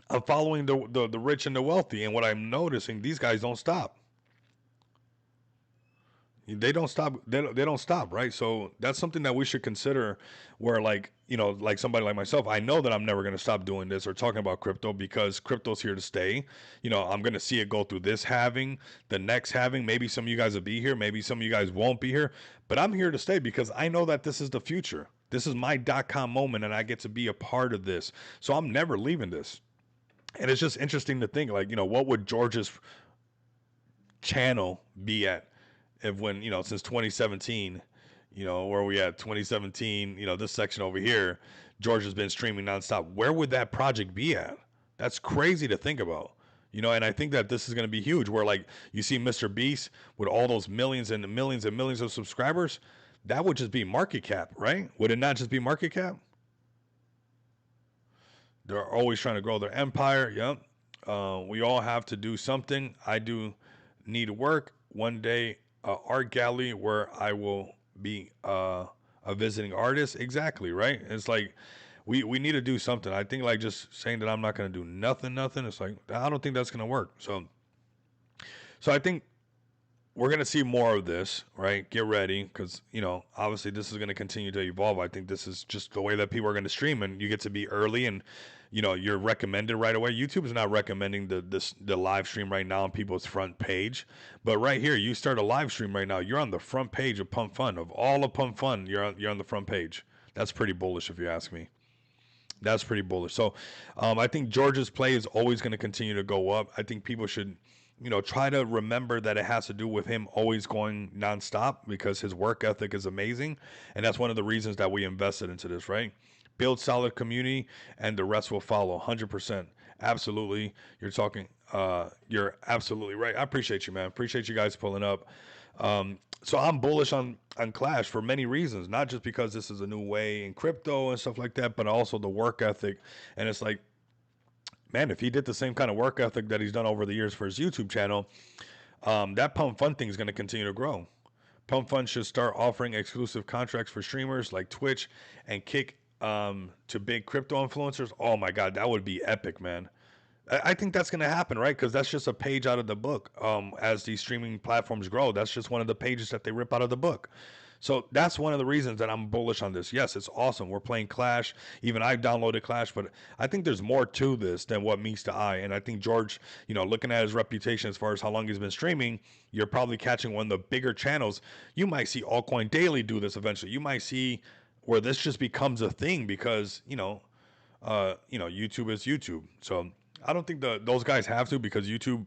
I'm following the rich and the wealthy. And what I'm noticing, these guys don't stop. They don't stop. They don't stop, right? So that's something that we should consider. Where, like, like somebody like myself, I know that I'm never going to stop doing this or talking about crypto, because crypto's here to stay. I'm going to see it go through this halving, the next halving. Maybe some of you guys will be here. Maybe some of you guys won't be here. But I'm here to stay because I know that this is the future. This is my .com moment, and I get to be a part of this. So I'm never leaving this. And it's just interesting to think, like, what would George's channel be at if, when, since 2017, where we at 2017, this section over here, George has been streaming nonstop. Where would that project be at? That's crazy to think about. And I think that this is going to be huge, where, like, you see Mr. Beast with all those millions and millions and millions of subscribers. That would just be market cap, right? Would it not just be market cap? They're always trying to grow their empire. Yep. We all have to do something. I do need work. One day, art gallery where I will be a visiting artist. Exactly, right? It's like, we need to do something. I think, like, just saying that I'm not going to do nothing. It's like, I don't think that's going to work. So I think we're going to see more of this, right? Get ready, because, obviously this is going to continue to evolve. I think this is just the way that people are going to stream, and you get to be early, and, you're recommended right away. YouTube is not recommending the live stream right now on people's front page, but right here, you start a live stream right now, you're on the front page of Pump Fun. Of all of Pump Fun, you're on the front page. That's pretty bullish, if you ask me. That's pretty bullish. So I think George's play is always going to continue to go up. I think people should, try to remember that it has to do with him always going nonstop, because his work ethic is amazing. And that's one of the reasons that we invested into this, right? Build solid community, and the rest will follow. 100%. Absolutely. You're absolutely right. I appreciate you, man. Appreciate you guys pulling up. So I'm bullish on Clash for many reasons, not just because this is a new way in crypto and stuff like that, but also the work ethic. And it's like, man, if he did the same kind of work ethic that he's done over the years for his YouTube channel, that Pump Fun thing is going to continue to grow. Pump Fun should start offering exclusive contracts for streamers like Twitch and Kick, to big crypto influencers. Oh my God, that would be epic, man. I think that's going to happen, right? Because that's just a page out of the book. As these streaming platforms grow, that's just one of the pages that they rip out of the book. So that's one of the reasons that I'm bullish on this. Yes, it's awesome. We're playing Clash. Even I've downloaded Clash, but I think there's more to this than what meets the eye. And I think George, looking at his reputation as far as how long he's been streaming, you're probably catching one of the bigger channels. You might see Altcoin Daily do this eventually. You might see where this just becomes a thing because, YouTube is YouTube. So I don't think those guys have to, because YouTube,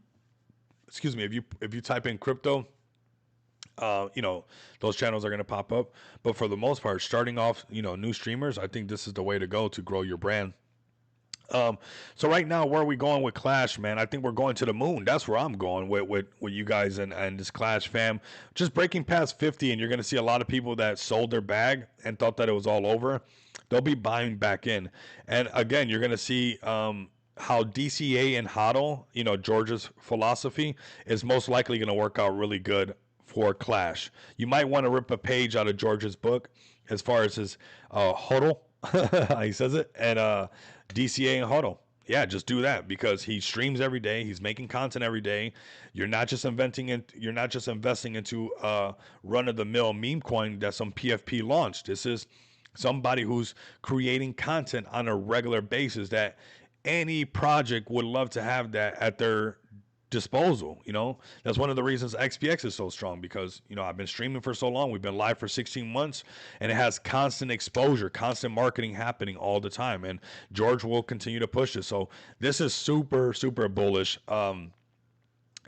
excuse me, if you type in crypto, those channels are going to pop up. But for the most part, starting off, new streamers, I think this is the way to go to grow your brand. Um, so right now, where are we going with Clash, man? I think we're going to the moon. That's where I'm going with you guys and this Clash fam. Just breaking past 50, and you're gonna see a lot of people that sold their bag and thought that it was all over. They'll be buying back in, and again, you're gonna see how DCA and HODL, George's philosophy, is most likely gonna work out really good for Clash. You might want to rip a page out of George's book as far as his HODL, how he says it, and DCA and Huddle. Yeah, just do that, because he streams every day. He's making content every day. You're not just investing into run of the mill meme coin that some PFP launched. This is somebody who's creating content on a regular basis that any project would love to have that at their disposal. That's one of the reasons XPX is so strong, because I've been streaming for so long. We've been live for 16 months, and it has constant exposure, constant marketing happening all the time, and George will continue to push this. So this is super super bullish.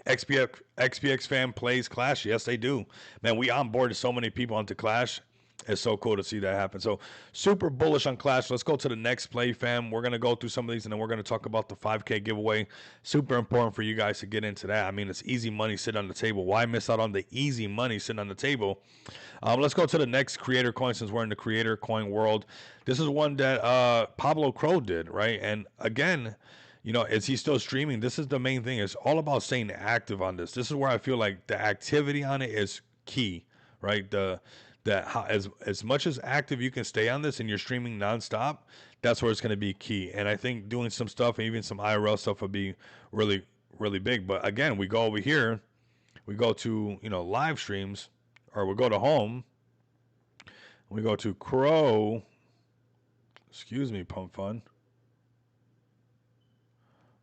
XPX fan plays Clash. Yes, they do. Man, we onboarded so many people onto Clash. It's so cool to see that happen. So super bullish on Clash. Let's go to the next play, fam. We're gonna go through some of these, and then we're gonna talk about the 5K giveaway. Super important for you guys to get into that. I mean, it's easy money sitting on the table. Why miss out on the easy money sitting on the table? Let's go to the next creator coin, since we're in the creator coin world. This is one that Pablo Crow did, right? And again, is he still streaming? This is the main thing. It's all about staying active on this. This is where I feel like the activity on it is key, right? As much as active you can stay on this and you're streaming nonstop, that's where it's going to be key. And I think doing some stuff, even some IRL stuff, would be really really big. But again, we go over here, we go to live streams, or we go to home, we go to Crow. Excuse me, Pump Fun.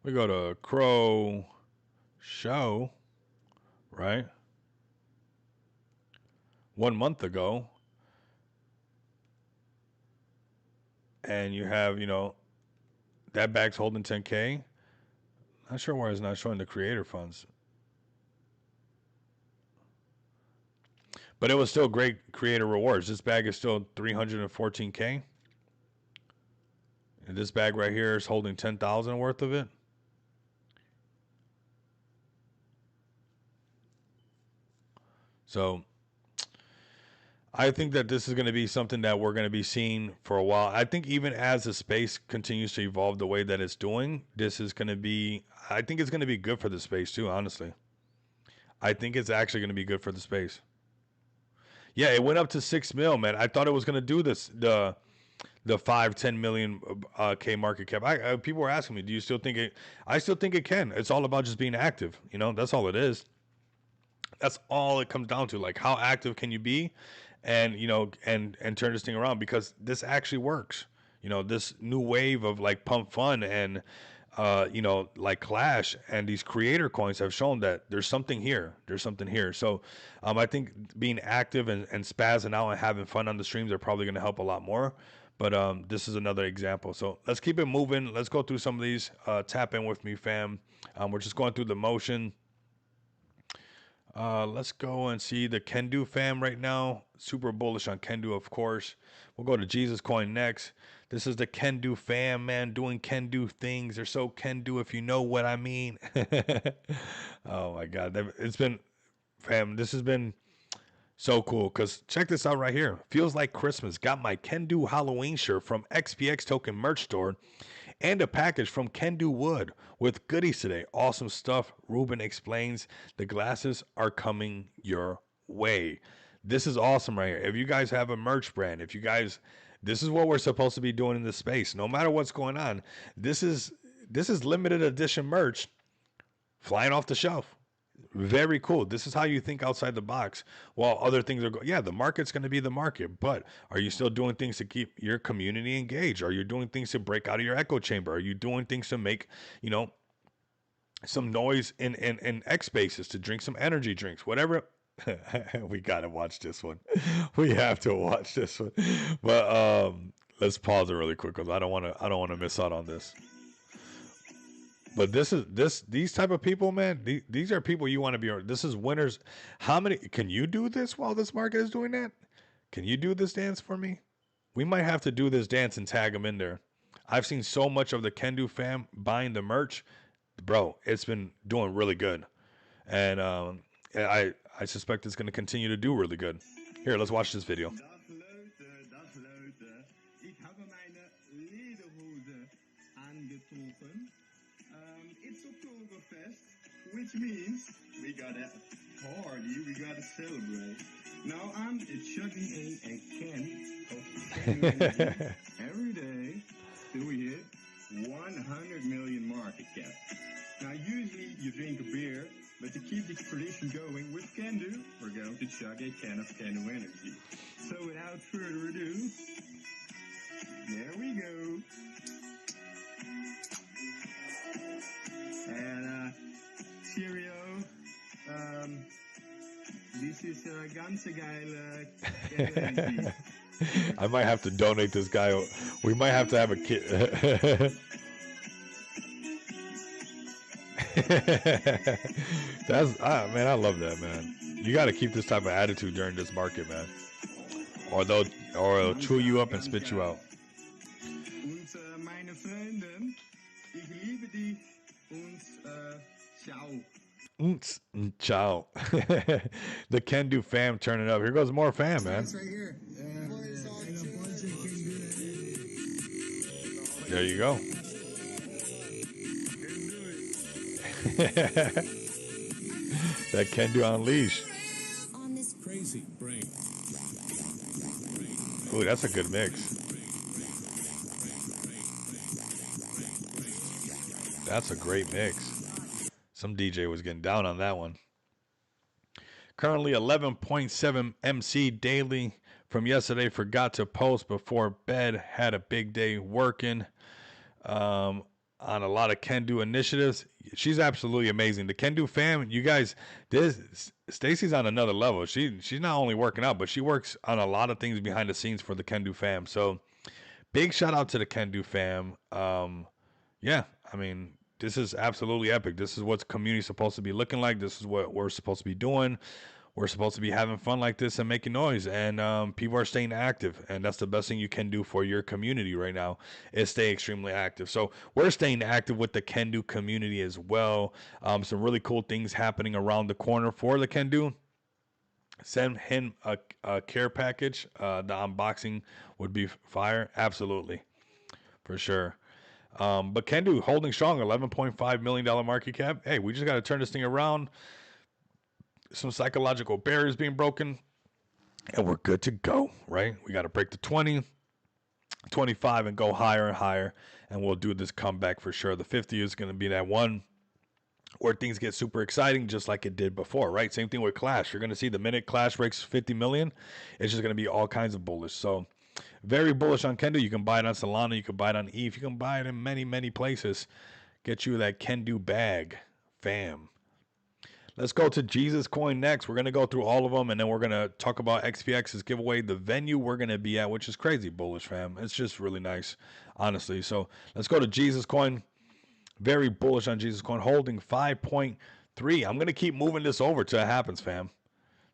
We go to Crow Show, right? 1 month ago, and you have that bag's holding 10K. Not sure why it's not showing the creator funds, but it was still great creator rewards. This bag is still 314K, and this bag right here is holding 10,000 worth of it. So I think that this is going to be something that we're going to be seeing for a while. I think even as the space continues to evolve the way that it's doing, this is going to be, I think it's going to be good for the space too, honestly. I think it's actually going to be good for the space. Yeah, it went up to 6 mil, man. I thought it was going to do this, the 5-10 million K market cap. People were asking me, do you still think it? I still think it can. It's all about just being active. That's all it is. That's all it comes down to. Like, how active can you be? And and turn this thing around, because this actually works. This new wave of like Pump Fun and like Clash and these creator coins have shown that there's something here. So I think being active and spazzing out and having fun on the streams are probably going to help a lot more. But this is another example. So let's keep it moving. Let's go through some of these. Tap in with me, fam. We're just going through the motion. Let's go and see the Kendu fam right now. Super bullish on Kendu, of course. We'll go to Jesus Coin next. This is the Kendu fam, man, doing Kendu things. They're so Kendu, if you know what I mean. Oh my God, it's been, fam. This has been so cool, because check this out right here. Feels like Christmas. Got my Kendu Halloween shirt from XPX Token Merch Store, and a package from Kendu Wood with goodies today. Awesome stuff. Ruben explains. The glasses are coming your way. This is awesome right here. If you guys have a merch brand, this is what we're supposed to be doing in this space. No matter what's going on, this is limited edition merch flying off the shelf. Very cool. This is how you think outside the box. While other things are going, yeah, the market's going to be the market, but are you still doing things to keep your community engaged? Are you doing things to break out of your echo chamber? Are you doing things to make, some noise in X spaces, to drink some energy drinks, whatever? We got to watch this one. We have to watch this one. But Let's pause it really quick because I don't want to miss out on this. But these type of people, man. These are people you want to be. This is winners. How many can you do this while this market is doing that? Can you do this dance for me? We might have to do this dance and tag them in there. I've seen so much of the Kendu fam buying the merch, bro. It's been doing really good, and I suspect it's going to continue to do really good. Here, let's watch this video. Dag Leute. Ik heb mijn lederhozen aangetrokken. It's Oktoberfest, which means we gotta party, we gotta celebrate. Now I'm chugging a can of Kendu every day till we hit 100 million market cap. Now usually you drink a beer, but to keep the tradition going with Kendu, we're going to chug a can of Kendu Energy. So without further ado, there we go. And cheerio. This is ganze geile Kendu Energy. I might have to donate this guy. We might have to have a kid. That's man, I love that, man. You got to keep this type of attitude during this market, man, or they'll chew you up and spit you out. Und meine Freunde, ich liebe die und ciao. Ciao. The Kendu fam turning up. Here goes more fam, man. Right here. There you go. That Kendu unleash. On this Crazy brain. Ooh, that's a good mix. That's a great mix. Some DJ was getting down on that one. Currently 11.7 MC daily from yesterday. Forgot to post before bed. Had a big day working on a lot of Kendu initiatives. She's absolutely amazing. The Kendu fam, you guys, Stacy's on another level. She's not only working out, but she works on a lot of things behind the scenes for the Kendu fam. So big shout out to the Kendu fam. Yeah, I mean, this is absolutely epic. This is what community's supposed to be looking like. This is what we're supposed to be doing. We're supposed to be having fun like this and making noise, and people are staying active, and that's the best thing you can do for your community right now is stay extremely active. So we're staying active with the Kendu community as well. Some really cool things happening around the corner for the Kendu. Send him a care package. The unboxing would be fire. Absolutely, for sure. But Kendu holding strong, $11.5 million market cap. Hey, we just got to turn this thing around. Some psychological barriers being broken, and we're good to go, right? We got to break the 20, 25, and go higher and higher, and we'll do this comeback for sure. The 50 is going to be that one where things get super exciting, just like it did before, right? Same thing with Clash. You're going to see the minute Clash breaks 50 million, it's just going to be all kinds of bullish. So very bullish on Kendu. You can buy it on Solana. You can buy it on ETH. You can buy it in many, many places. Get you that Kendu bag, fam. Let's go to Jesus Coin next. We're going to go through all of them, and then we're going to talk about XPX's giveaway, the venue we're going to be at, which is crazy bullish, fam. It's just really nice, honestly. So let's go to Jesus Coin. Very bullish on Jesus Coin, holding 5.3. I'm going to keep moving this over till it happens, fam.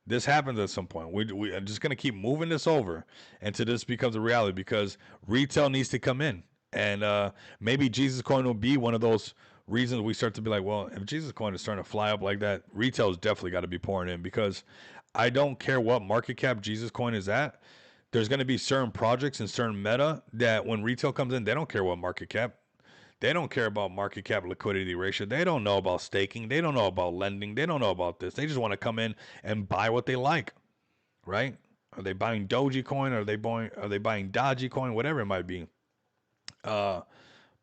This happens at some point. We are just going to keep moving this over until this becomes a reality, because retail needs to come in. And maybe Jesus Coin will be one of those reasons we start to be like, well, if Jesus Coin is starting to fly up like that, retail's definitely got to be pouring in, because I don't care what market cap Jesus Coin is at. There's going to be certain projects and certain meta that when retail comes in, they don't care what market cap. They don't care about market cap liquidity ratio. They don't know about staking. They don't know about lending. They don't know about this. They just want to come in and buy what they like, right? Are they buying Doji Coin? Are they buying Dodgy Coin? Whatever it might be.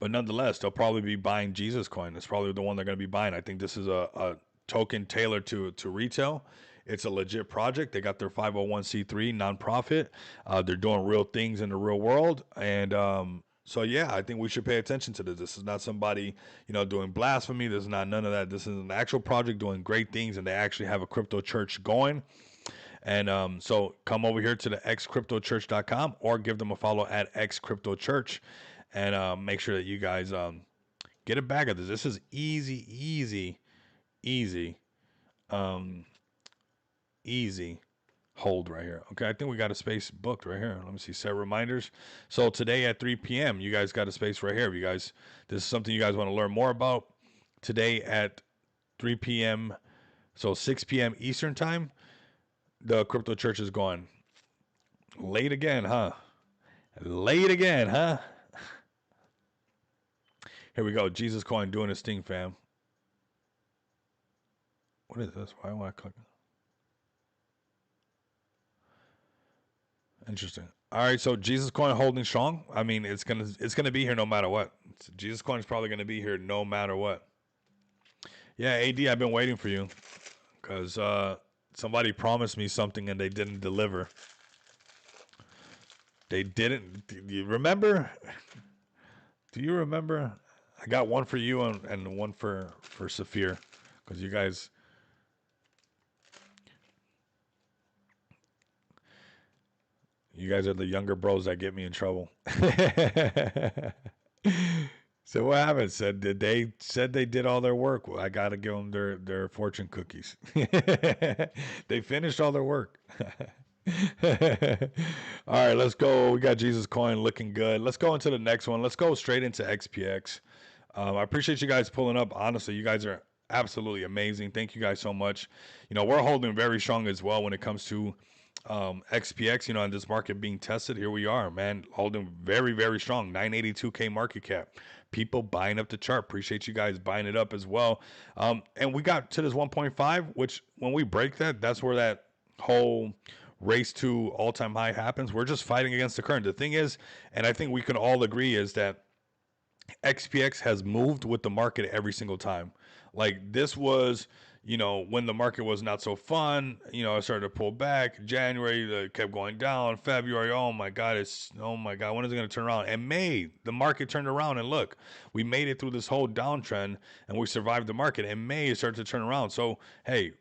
But nonetheless, they'll probably be buying Jesus Coin. It's probably the one they're going to be buying. I think this is a token tailored to retail. It's a legit project. They got their 501c3 nonprofit. They're doing real things in the real world. And so, yeah, I think we should pay attention to this. This is not somebody, doing blasphemy. This is not none of that. This is an actual project doing great things, and they actually have a crypto church going. And so come over here to the xcryptochurch.com or give them a follow at xcryptochurch, and make sure that you guys get a bag of this. This is easy, um, easy hold right here. Okay, I think we got a space booked right here. Let me see, set reminders. So today at 3 p.m., you guys got a space right here. If you guys, this is something you guys want to learn more about, today at 3 p.m., so 6 p.m. Eastern time, the Crypto Church is going late again, huh? Late again, huh? Here we go. Jesus Coin doing his thing, fam. What is this? Why am I clicking? Interesting. All right, so Jesus Coin holding strong. I mean, it's gonna be here no matter what. Jesus Coin is probably gonna be here no matter what. Yeah, AD, I've been waiting for you because somebody promised me something and they didn't deliver. They didn't. Do you remember? Do you remember? I got one for you and one for Saphir because you guys. You guys are the younger bros that get me in trouble. So what happened? Said they did all their work. Well, I gotta give them their fortune cookies. They finished all their work. All right, let's go. We got Jesus Coin looking good. Let's go into the next one. Let's go straight into XPX. I appreciate you guys pulling up. Honestly, you guys are absolutely amazing. Thank you guys so much. You know, we're holding very strong as well when it comes to XPX, you know, and this market being tested. Here we are, man, holding very, very strong. 982K market cap. People buying up the chart. Appreciate you guys buying it up as well. And we got to this 1.5, which when we break that, that's where that whole race to all-time high happens. We're just fighting against the current. The thing is, and I think we can all agree, is that XPX has moved with the market every single time. Like this was, you know, when the market was not so fun, you know, it started to pull back. January, it kept going down. February, oh my God, when is it going to turn around? And May, the market turned around, and look, we made it through this whole downtrend and we survived the market. In May, it started to turn around. So, hey,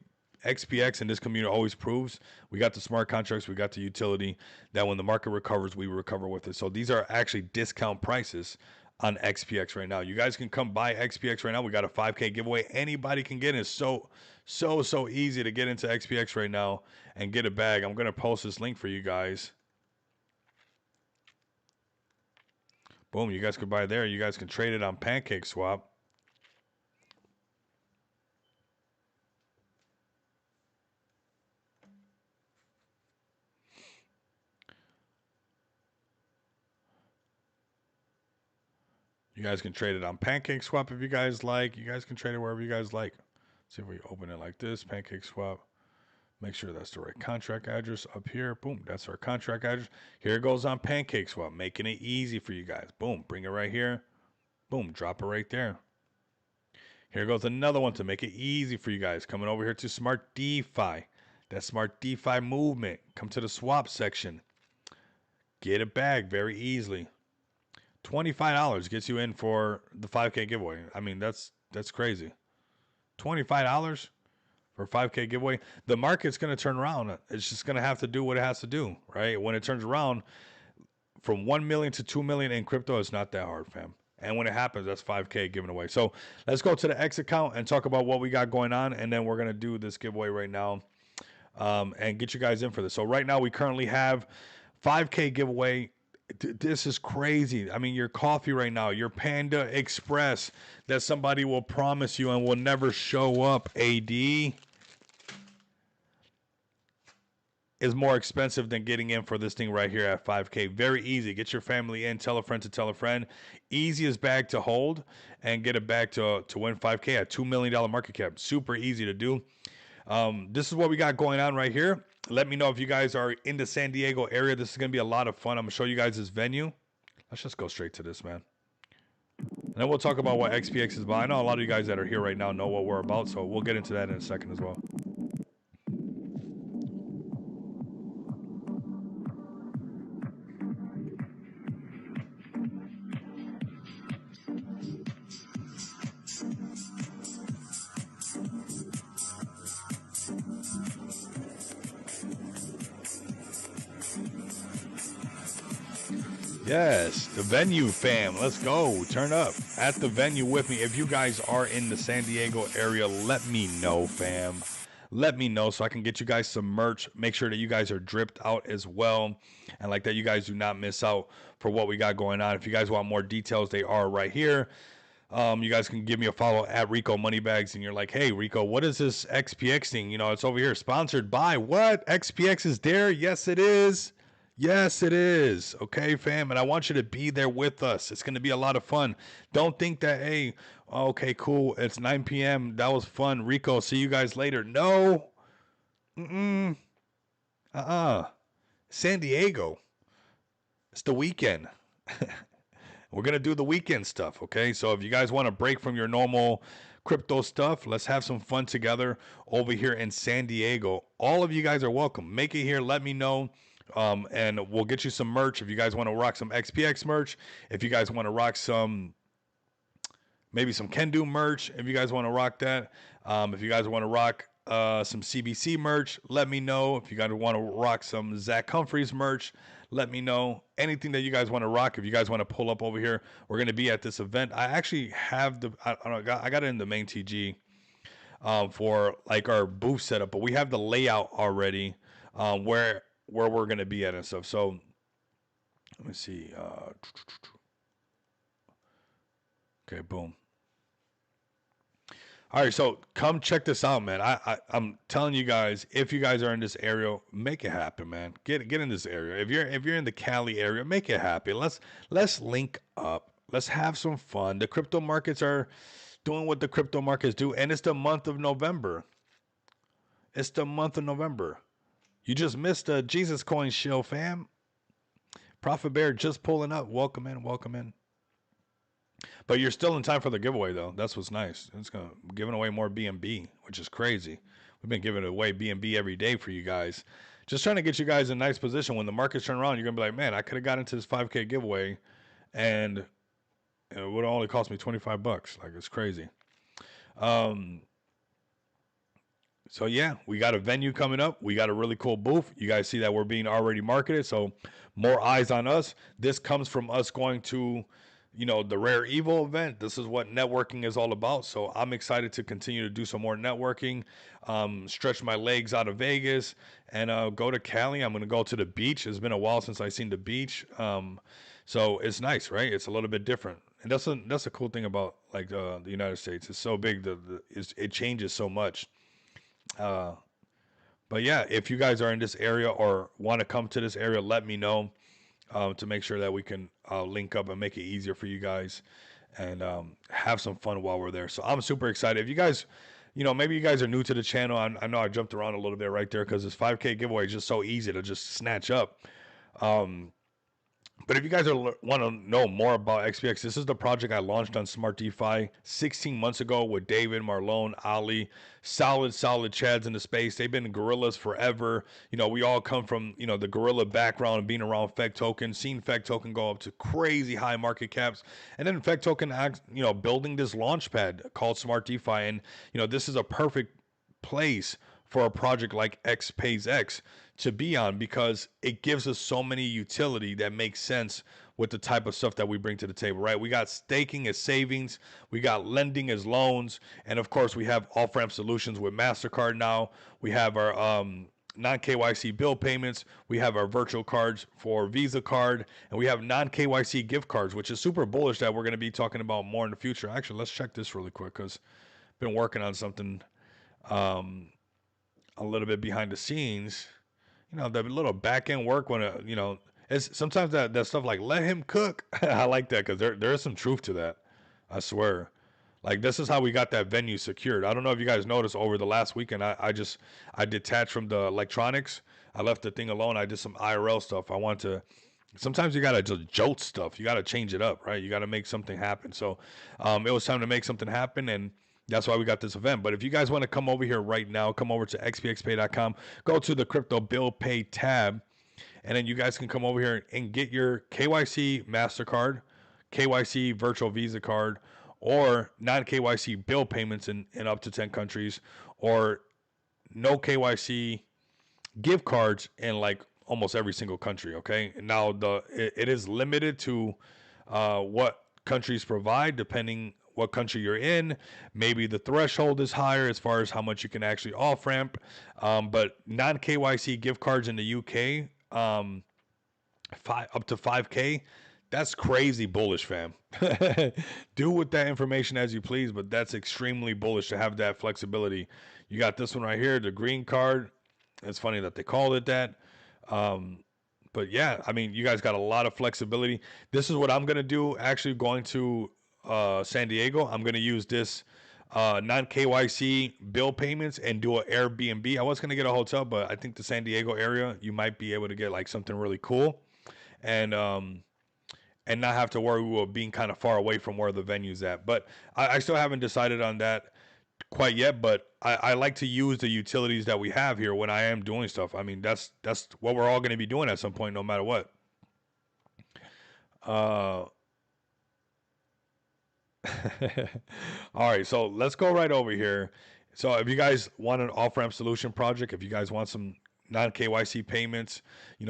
XPX in this community always proves we got the smart contracts, we got the utility, that when the market recovers, we recover with it. So these are actually discount prices on XPX right now. You guys can come buy XPX right now. We got a 5K giveaway. Anybody can get in. It's so easy to get into XPX right now and get a bag. I'm going to post this link for you guys. Boom, you guys can buy there. You guys can trade it on Pancake Swap. You guys can trade it on Pancake Swap if you guys like. You guys can trade it wherever you guys like. See if we open it like this, Pancake Swap. Make sure that's the right contract address up here. Boom, that's our contract address. Here it goes on Pancake Swap, making it easy for you guys. Boom, bring it right here. Boom, drop it right there. Here goes another one to make it easy for you guys. Coming over here to Smart DeFi. That Smart DeFi movement. Come to the swap section. Get a bag very easily. $25 gets you in for the 5K giveaway. I mean, that's crazy. $25 for a 5K giveaway. The market's going to turn around. It's just going to have to do what it has to do, right? When it turns around from 1 million to 2 million in crypto, it's not that hard, fam. And when it happens, that's 5K given away. So let's go to the X account and talk about what we got going on. And then we're going to do this giveaway right now and get you guys in for this. So right now we currently have 5K giveaway. This is crazy. I mean, your coffee right now, your Panda Express that somebody will promise you and will never show up, AD, is more expensive than getting in for this thing right here at 5K. Very easy. Get your family in. Tell a friend to tell a friend. Easiest bag to hold and get a bag to win 5K at $2 million market cap. Super easy to do. This is what we got going on right here. Let me know if you guys are in the San Diego area. This is going to be a lot of fun. I'm going to show you guys this venue. Let's just go straight to this, man. And then we'll talk about what XPX is about. I know a lot of you guys that are here right now know what we're about, so we'll get into that in a second as well. Yes, the venue fam. Let's go. Turn up at the venue with me. If you guys are in the San Diego area, let me know, fam. Let me know so I can get you guys some merch. Make sure that you guys are dripped out as well. And like that, you guys do not miss out for what we got going on. If you guys want more details, they are right here. You guys can give me a follow at Rico Moneybags, and you're like, hey, Rico, what is this XPX thing? You know, it's over here. Sponsored by what? XPX is there? Yes, it is. Yes, it is. Okay, fam. And I want you to be there with us. It's going to be a lot of fun. Don't think that, hey, okay, cool. It's 9 p.m. That was fun. Rico, see you guys later. No. Mm-mm. San Diego. It's the weekend. We're going to do the weekend stuff, okay? So if you guys want to break from your normal crypto stuff, let's have some fun together over here in San Diego. All of you guys are welcome. Make it here. Let me know. And we'll get you some merch. If you guys want to rock some XPX merch, if you guys want to rock maybe some Kendu merch, if you guys want to rock that. If you guys want to rock some CBC merch, let me know. If you guys want to rock some Zach Humphreys merch, let me know. Anything that you guys want to rock, if you guys want to pull up over here, we're going to be at this event. I actually have I got it in the main TG for like our booth setup, but we have the layout already where we're going to be at and stuff. So let me see. Okay, boom. All right, so come check this out, man. I'm telling you guys, if you guys are in this area, make it happen, man. Get in this area. If you're in the Cali area, make it happen. Let's link up. Let's have some fun. The crypto markets are doing what the crypto markets do, and it's the month of November. It's the month of November. You just missed a Jesus Coin show, fam. Prophet Bear just pulling up. Welcome in, welcome in. But you're still in time for the giveaway, though. That's what's nice. It's giving away more BNB, which is crazy. We've been giving away BNB every day for you guys. Just trying to get you guys in a nice position. When the markets turn around, you're going to be like, man, I could have got into this 5K giveaway, and it would only cost me $25. Like, it's crazy. So, yeah, we got a venue coming up. We got a really cool booth. You guys see that we're being already marketed, so more eyes on us. This comes from us going to the Rare Evil event. This is what networking is all about. So I'm excited to continue to do some more networking, stretch my legs out of Vegas, and go to Cali. I'm going to go to the beach. It's been a while since I've seen the beach. So it's nice, right? It's a little bit different. And that's a cool thing about like the United States. It's so big. It changes so much. But yeah, if you guys are in this area or want to come to this area, let me know. To make sure that we can link up and make it easier for you guys and have some fun while we're there. So I'm super excited. If you guys, maybe you guys are new to the channel. I know I jumped around a little bit right there because this 5K giveaway is just so easy to just snatch up. But if you guys want to know more about XPX, this is the project I launched on Smart DeFi 16 months ago with David, Marlon, Ali, solid Chads in the space. They've been gorillas forever. We all come from, the gorilla background and being around Fect Token, seeing Fect Token go up to crazy high market caps. And then Fect Token, building this launch pad called Smart DeFi. And, this is a perfect place for a project like XPayX to be on because it gives us so many utility that makes sense with the type of stuff that we bring to the table, right? We got staking as savings, we got lending as loans, and of course we have off-ramp solutions with MasterCard now. We have our non-KYC bill payments, we have our virtual cards for Visa card, and we have non-KYC gift cards, which is super bullish that we're going to be talking about more in the future. Actually, let's check this really quick because I've been working on something a little bit behind the scenes. The little back end work when it's sometimes that stuff like let him cook. I like that because there is some truth to that. I swear. Like this is how we got that venue secured. I don't know if you guys noticed over the last weekend. I detached from the electronics. I left the thing alone. I did some IRL stuff. I want to. Sometimes you gotta just jolt stuff. You gotta change it up, right? You gotta make something happen. So it was time to make something happen, and that's why we got this event. But if you guys want to come over here right now, come over to xpxpay.com, go to the crypto bill pay tab, and then you guys can come over here and get your KYC MasterCard, KYC virtual Visa card, or non-KYC bill payments in up to 10 countries, or no KYC gift cards in like almost every single country. Okay, now it is limited to what countries provide, depending what country you're in. Maybe the threshold is higher as far as how much you can actually off ramp. But non KYC gift cards in the UK, up to 5K. That's crazy bullish, fam. Do with that information as you please, but that's extremely bullish to have that flexibility. You got this one right here, the green card. It's funny that they called it that. But yeah, I mean, you guys got a lot of flexibility. This is what I'm gonna do. Actually, going to San Diego, I'm gonna use this non KYC bill payments and do an Airbnb. I was gonna get a hotel, but I think the San Diego area, you might be able to get like something really cool, and not have to worry about being kind of far away from where the venue's at. But I still haven't decided on that quite yet, but I like to use the utilities that we have here when I am doing stuff. I mean, that's what we're all going to be doing at some point, no matter what. All right, so let's go right over here. So if you guys want an off-ramp solution project, if you guys want some non-KYC payments,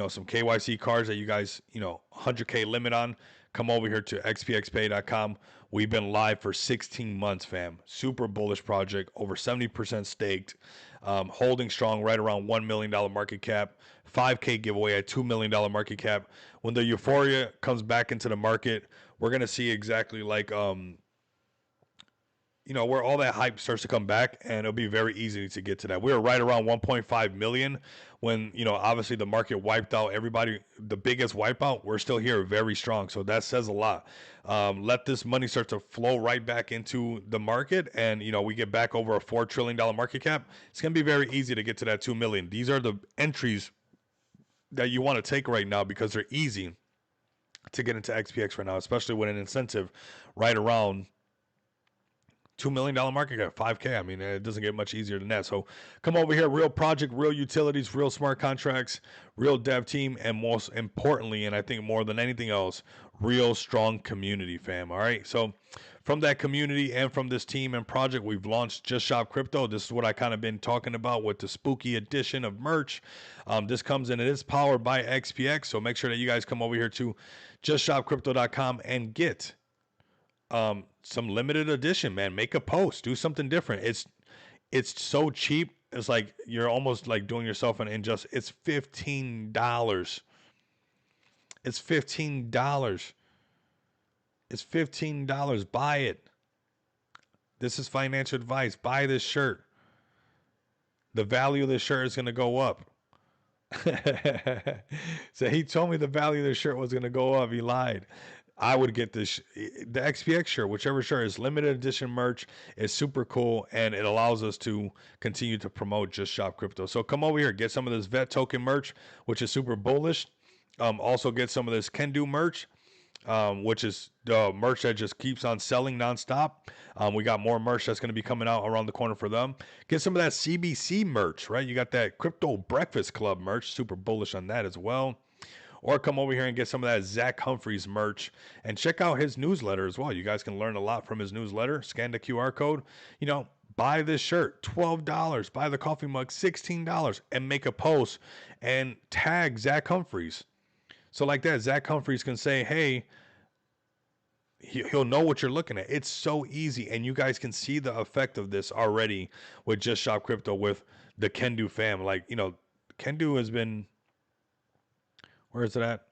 some KYC cards that you guys, 100K limit on, come over here to xpxpay.com. We've been live for 16 months, fam. Super bullish project, over 70% staked, holding strong right around $1 million market cap, 5K giveaway at $2 million market cap. When the euphoria comes back into the market, we're going to see exactly like, where all that hype starts to come back, and it'll be very easy to get to that. We were right around 1.5 million when, obviously the market wiped out everybody, the biggest wipeout. We're still here very strong. So that says a lot. Let this money start to flow right back into the market, and, we get back over a $4 trillion market cap. It's going to be very easy to get to that 2 million. These are the entries that you want to take right now because they're easy to get into XPX right now, especially with an incentive right around $2 million market cap, 5K. I mean, it doesn't get much easier than that. So come over here, real project, real utilities, real smart contracts, real dev team, and most importantly, and I think more than anything else, real strong community, fam. All right. So from that community and from this team and project, we've launched Just Shop Crypto. This is what I kind of been talking about with the spooky edition of merch. This comes in, it is powered by XPX. So make sure that you guys come over here to justshopcrypto.com and get some limited edition, man. Make a post, do something different. It's so cheap. It's like you're almost like doing yourself an injustice. It's $15. It's $15. It's $15. Buy it. This is financial advice. Buy this shirt. The value of this shirt is going to go up. So he told me the value of the shirt was going to go up. He lied. I would get the XPX shirt, whichever shirt is limited edition merch. It's super cool, and it allows us to continue to promote Just Shop Crypto. So come over here, get some of this VET token merch, which is super bullish. Also get some of this Kendu merch, which is the merch that just keeps on selling nonstop. We got more merch that's going to be coming out around the corner for them. Get some of that CBC merch, right? You got that Crypto Breakfast Club merch, super bullish on that as well. Or come over here and get some of that Zach Humphreys merch and check out his newsletter as well. You guys can learn a lot from his newsletter. Scan the QR code. Buy this shirt, $12. Buy the coffee mug, $16, and make a post and tag Zach Humphreys. So like that, Zach Humphreys can say, hey, he'll know what you're looking at. It's so easy, and you guys can see the effect of this already with Just Shop Crypto with the Kendu fam. Like, Kendu has been... Where is it at?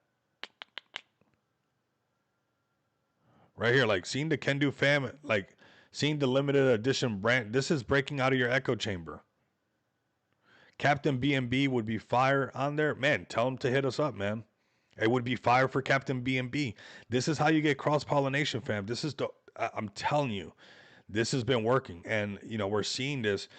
Right here, like seeing the Kendu fam, like seeing the limited edition brand. This is breaking out of your echo chamber. Captain B&B would be fire on there. Man, tell them to hit us up, man. It would be fire for Captain B&B. This is how you get cross-pollination, fam. This is I'm telling you, this has been working. And, we're seeing this,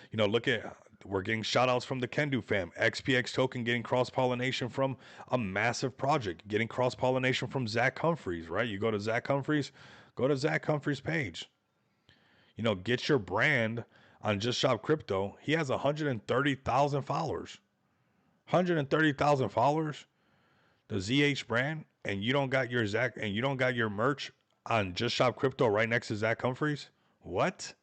we're getting shout outs from the Kendu fam. XPX token getting cross-pollination from a massive project. Getting cross-pollination from Zach Humphreys, right? You go to Zach Humphreys, go to Zach Humphreys' page. Get your brand on Just Shop Crypto. He has 130,000 followers. 130,000 followers. The ZH brand, and you don't got your merch on Just Shop Crypto right next to Zach Humphreys? What?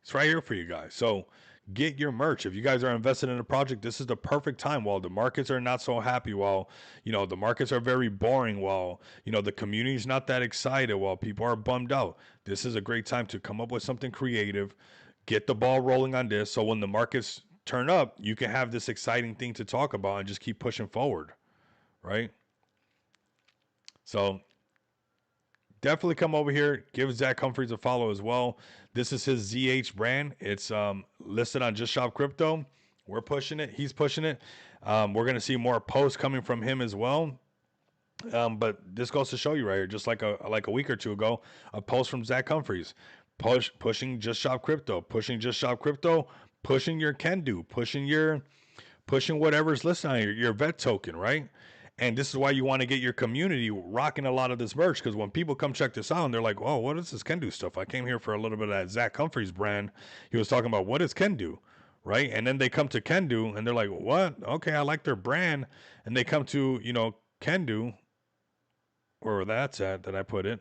It's right here for you guys. So get your merch. If you guys are invested in a project, this is the perfect time. While the markets are not so happy, while the markets are very boring, while the community is not that excited, while people are bummed out, this is a great time to come up with something creative, get the ball rolling on this, so when the markets turn up, you can have this exciting thing to talk about and just keep pushing forward, right? So definitely come over here. Give Zach Humphreys a follow as well. This is his ZH brand. It's listed on Just Shop Crypto. We're pushing it. He's pushing it. We're going to see more posts coming from him as well. But this goes to show you right here, just like a week or two ago, a post from Zach Humphreys, pushing Just Shop Crypto, pushing Just Shop Crypto, pushing your Kendu, pushing whatever's listed on your vet token, right? And this is why you want to get your community rocking a lot of this merch, because when people come check this out and they're like, oh, what is this Kendu stuff? I came here for a little bit of that Zach Humphreys brand. He was talking about, what is Kendu, right? And then they come to Kendu and they're like, what? Okay, I like their brand. And they come to, Kendu, where that's at that I put it.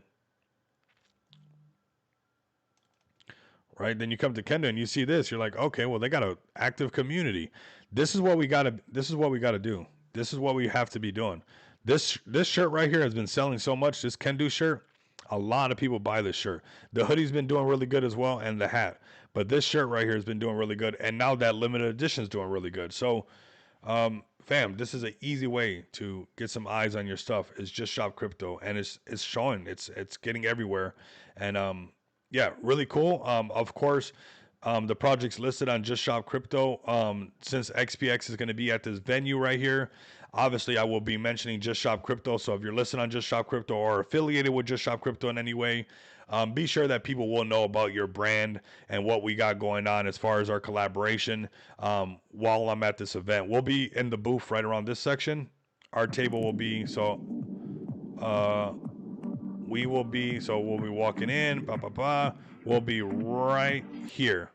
Right? Then you come to Kendu and you see this. You're like, okay, well, they got an active community. This is what we gotta do. This is what we have to be doing. This shirt right here has been selling so much. This Kendu shirt, a lot of people buy this shirt. The hoodie's been doing really good as well, and the hat. But this shirt right here has been doing really good, and now that limited edition is doing really good. So, fam, this is an easy way to get some eyes on your stuff. It's Just Shop Crypto, and it's showing. It's getting everywhere, and yeah, really cool. Of course, the project's listed on Just Shop Crypto. Since XPX is going to be at this venue right here, obviously I will be mentioning Just Shop Crypto. So if you're listed on Just Shop Crypto or affiliated with Just Shop Crypto in any way, be sure that people will know about your brand and what we got going on as far as our collaboration. While I'm at this event, we'll be in the booth right around this section. Our table will be we'll be walking in, we'll be right here.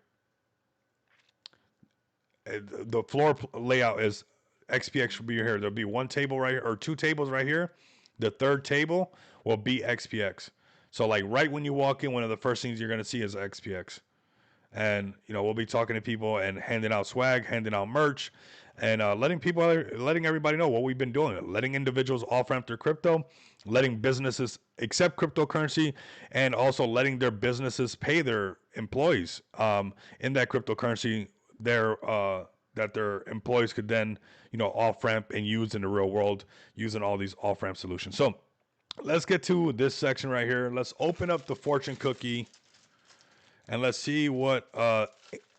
The floor layout is XPX will be here. There'll be one table right here, or two tables right here. The third table will be XPX. So like right when you walk in, one of the first things you're going to see is XPX. And we'll be talking to people and handing out swag, handing out merch, and letting everybody know what we've been doing, letting individuals off ramp their crypto, letting businesses accept cryptocurrency, and also letting their businesses pay their employees in that cryptocurrency that their employees could then off ramp and use in the real world using all these off ramp solutions. So let's get to this section right here. Let's open up the fortune cookie. And let's see what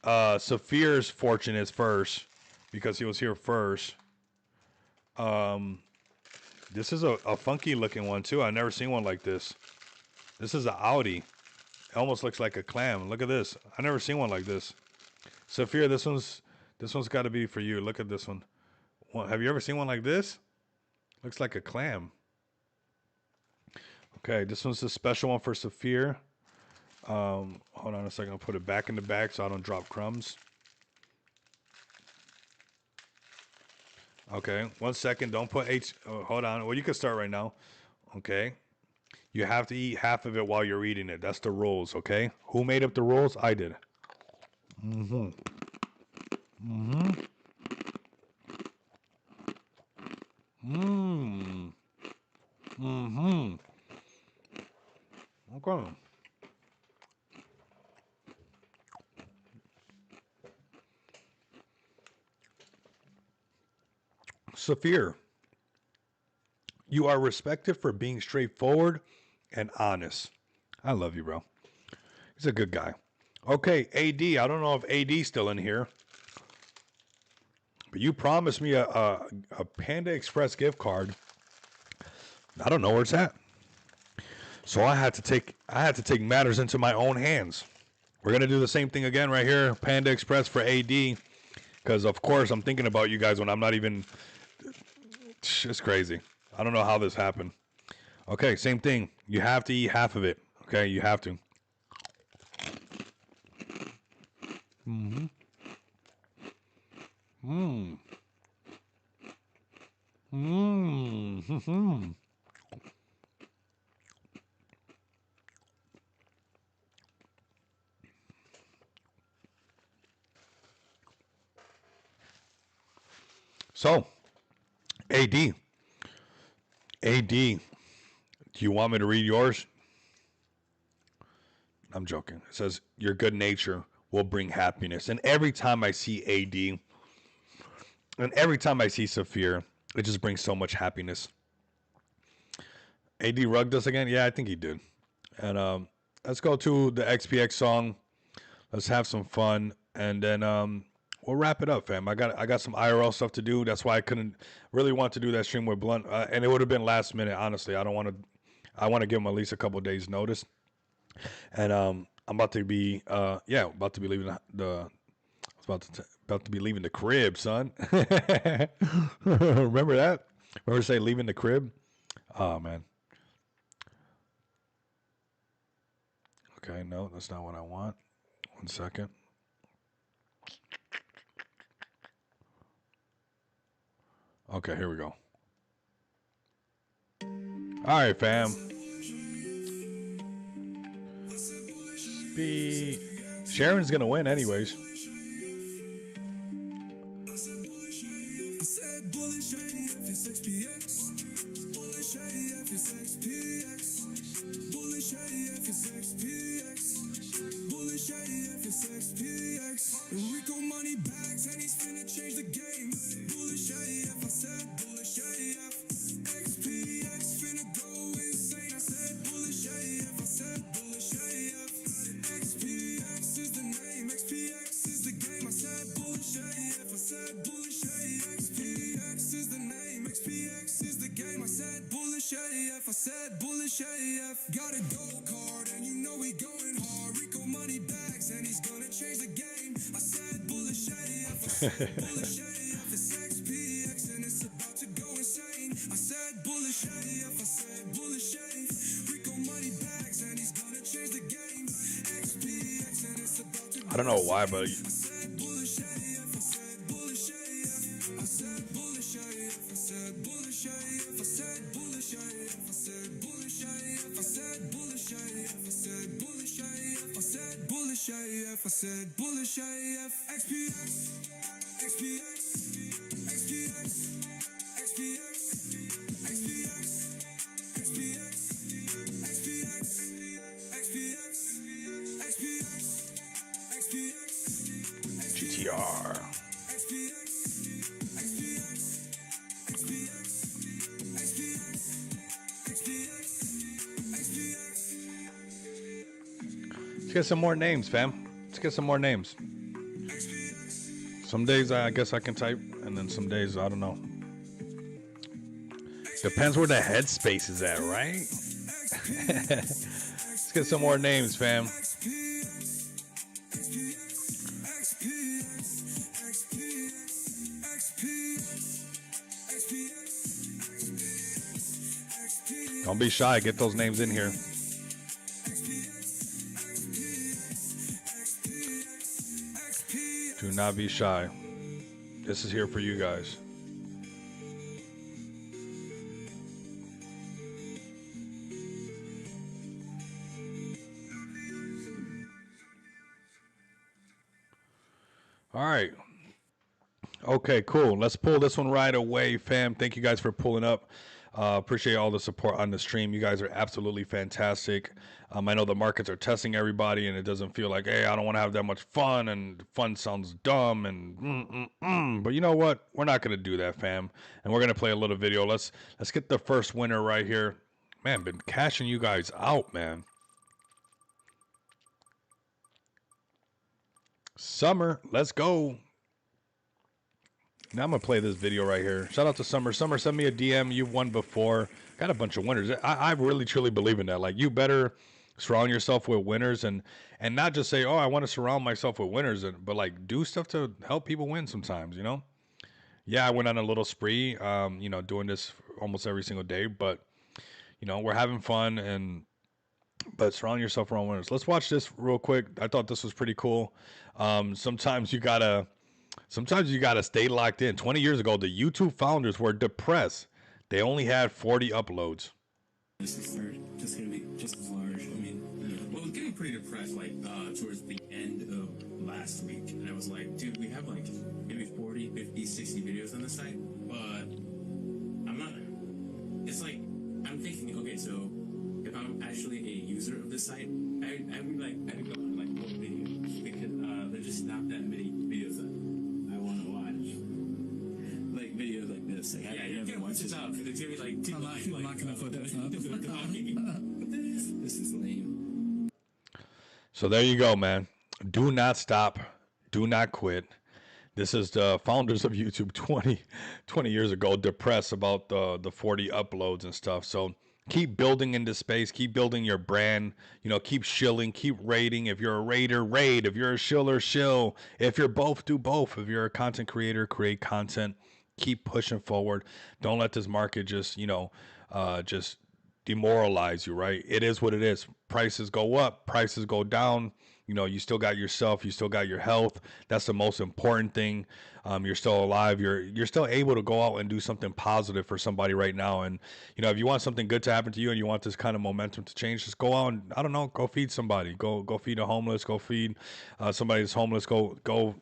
Saphir's fortune is first, because he was here first. This is a funky looking one too. I've never seen one like this. This is an Audi. It almost looks like a clam. Look at this. I've never seen one like this. Saphir, this one's got to be for you. Look at this one. Have you ever seen one like this? Looks like a clam. Okay, this one's a special one for Saphir. Hold on a second. I'll put it back in the bag so I don't drop crumbs. Okay, 1 second. Don't put H. Oh, hold on. Well, you can start right now. Okay. You have to eat half of it while you're eating it. That's the rules, okay? Who made up the rules? I did. Mm-hmm. Mm-hmm. Mm. Mm-hmm. Okay. Saphir, you are respected for being straightforward and honest. I love you, bro. He's a good guy. Okay, AD. I don't know if AD's still in here, but you promised me a Panda Express gift card. I don't know where it's at. So I had to take matters into my own hands. We're gonna do the same thing again right here, Panda Express for AD, because of course I'm thinking about you guys when I'm not even. It's crazy. I don't know how this happened. Okay, same thing. You have to eat half of it. Okay, you have to. Mm-hmm. Mm. Mm-hmm. So, AD, do you want me to read yours? I'm joking. It says, your good nature will bring happiness. And every time I see AD, and every time I see Saphir, it just brings so much happiness. AD rugged us again? Yeah, I think he did. And let's go to the XPX song. Let's have some fun. And then we'll wrap it up, fam. I got some IRL stuff to do. That's why I couldn't really want to do that stream with Blunt. And it would have been last minute, honestly. I want to give him at least a couple of days notice. And I'm about to be about to be leaving about to be leaving the crib, son. Remember that? Remember say leaving the crib? Oh man. Okay, no, that's not what I want. 1 second. Okay, here we go. All right, fam. Sharon's gonna win anyways. I don't know why, but GTR. Let's get some more names, fam. Let's get some more names. Some days I guess I can type, and then some days I don't know. Depends where the headspace is at, right? Let's get some more names, fam. Don't be shy. Get those names in here. Do not be shy. This is here for you guys. All right. Okay, cool. Let's pull this one right away, fam. Thank you guys for pulling up. Appreciate all the support on the stream. You guys are absolutely fantastic. I know the markets are testing everybody, and it doesn't feel like, hey, I don't want to have that much fun, and fun sounds dumb, and But you know what? We're not gonna do that, fam. And we're gonna play a little video. Let's get the first winner right here. Man, been cashing you guys out, man. Summer, let's go. Now I'm going to play this video right here. Shout out to Summer. Summer, send me a DM. You've won before. Got a bunch of winners. I really, truly believe in that. Like, you better surround yourself with winners and not just say, oh, I want to surround myself with winners, but, like, do stuff to help people win sometimes, you know? Yeah, I went on a little spree, doing this almost every single day. But, we're having fun, but surround yourself around winners. Let's watch this real quick. I thought this was pretty cool. Sometimes you got to stay locked in. 20 years ago, the YouTube founders were depressed. They only had 40 uploads. This is just going to be just as large. I mean, well, it was getting pretty depressed, like, towards the end of last week. And I was like, dude, we have, like, maybe 40, 50, 60 videos on the site. I'm not. It's like I'm thinking. Okay, so if I'm actually a user of this site, I'd be going like more videos because there's just not that many videos that I want to watch. Like videos like this. Like, yeah, you're gonna watch this out because it's gonna be like. I'm not gonna put this up. This is lame. So there you go, man. Do not stop. Do not quit. This is the founders of YouTube 20 years ago depressed about the 40 uploads and stuff. So keep building into space. Keep building your brand. You know, keep shilling. Keep rating. If you're a raider, raid. If you're a shiller, shill. If you're both, do both. If you're a content creator, create content. Keep pushing forward. Don't let this market just, just demoralize you, right? It is what it is. Prices go up, prices go down. You know, you still got yourself, you still got your health. That's the most important thing. You're still alive. You're still able to go out and do something positive for somebody right now. And if you want something good to happen to you and you want this kind of momentum to change, just go out and I don't know, go feed somebody. Go feed a homeless. Go feed somebody that's homeless. Go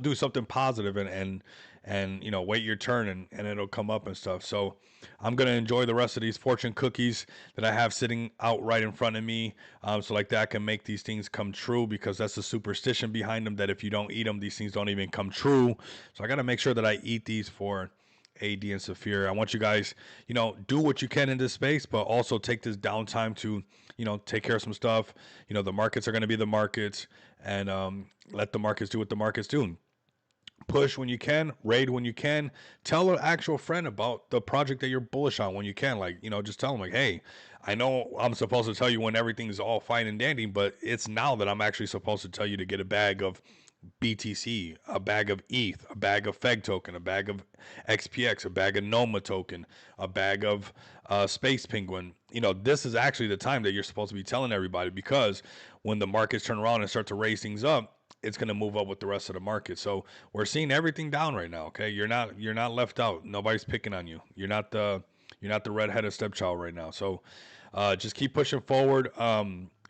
do something positive and wait your turn and it'll come up and stuff. So I'm gonna enjoy the rest of these fortune cookies that I have sitting out right in front of me, so like that I can make these things come true, because that's the superstition behind them, that if you don't eat them, these things don't even come true. So I gotta make sure that I eat these for AD and Saphir. I want you guys, do what you can in this space, but also take this downtime to, take care of some stuff. The markets are going to be the markets, and let the markets do what the markets do. Push when you can, raid when you can, tell an actual friend about the project that you're bullish on when you can. Like, just tell them like, hey, I know I'm supposed to tell you when everything's all fine and dandy, but it's now that I'm actually supposed to tell you to get a bag of BTC, a bag of ETH, a bag of FEG token, a bag of XPX, a bag of NOMA token, a bag of Space Penguin. This is actually the time that you're supposed to be telling everybody, because when the markets turn around and start to raise things up, it's going to move up with the rest of the market. So we're seeing everything down right now. Okay. You're not left out. Nobody's picking on you. You're not the redheaded stepchild right now. So just keep pushing forward.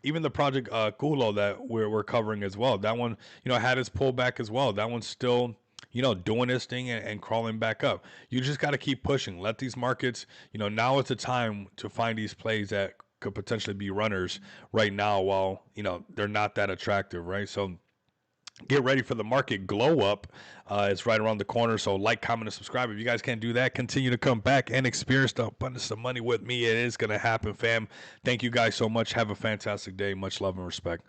Even the project Culo that we're covering as well. That one, had its pullback as well. That one's still, doing its thing and crawling back up. You just got to keep pushing. Let these markets, now is the time to find these plays that could potentially be runners right now while, they're not that attractive, right? So get ready for the market glow up. It's right around the corner. So like, comment, and subscribe. If you guys can't do that, continue to come back and experience the abundance of money with me. It is going to happen, fam. Thank you guys so much. Have a fantastic day. Much love and respect.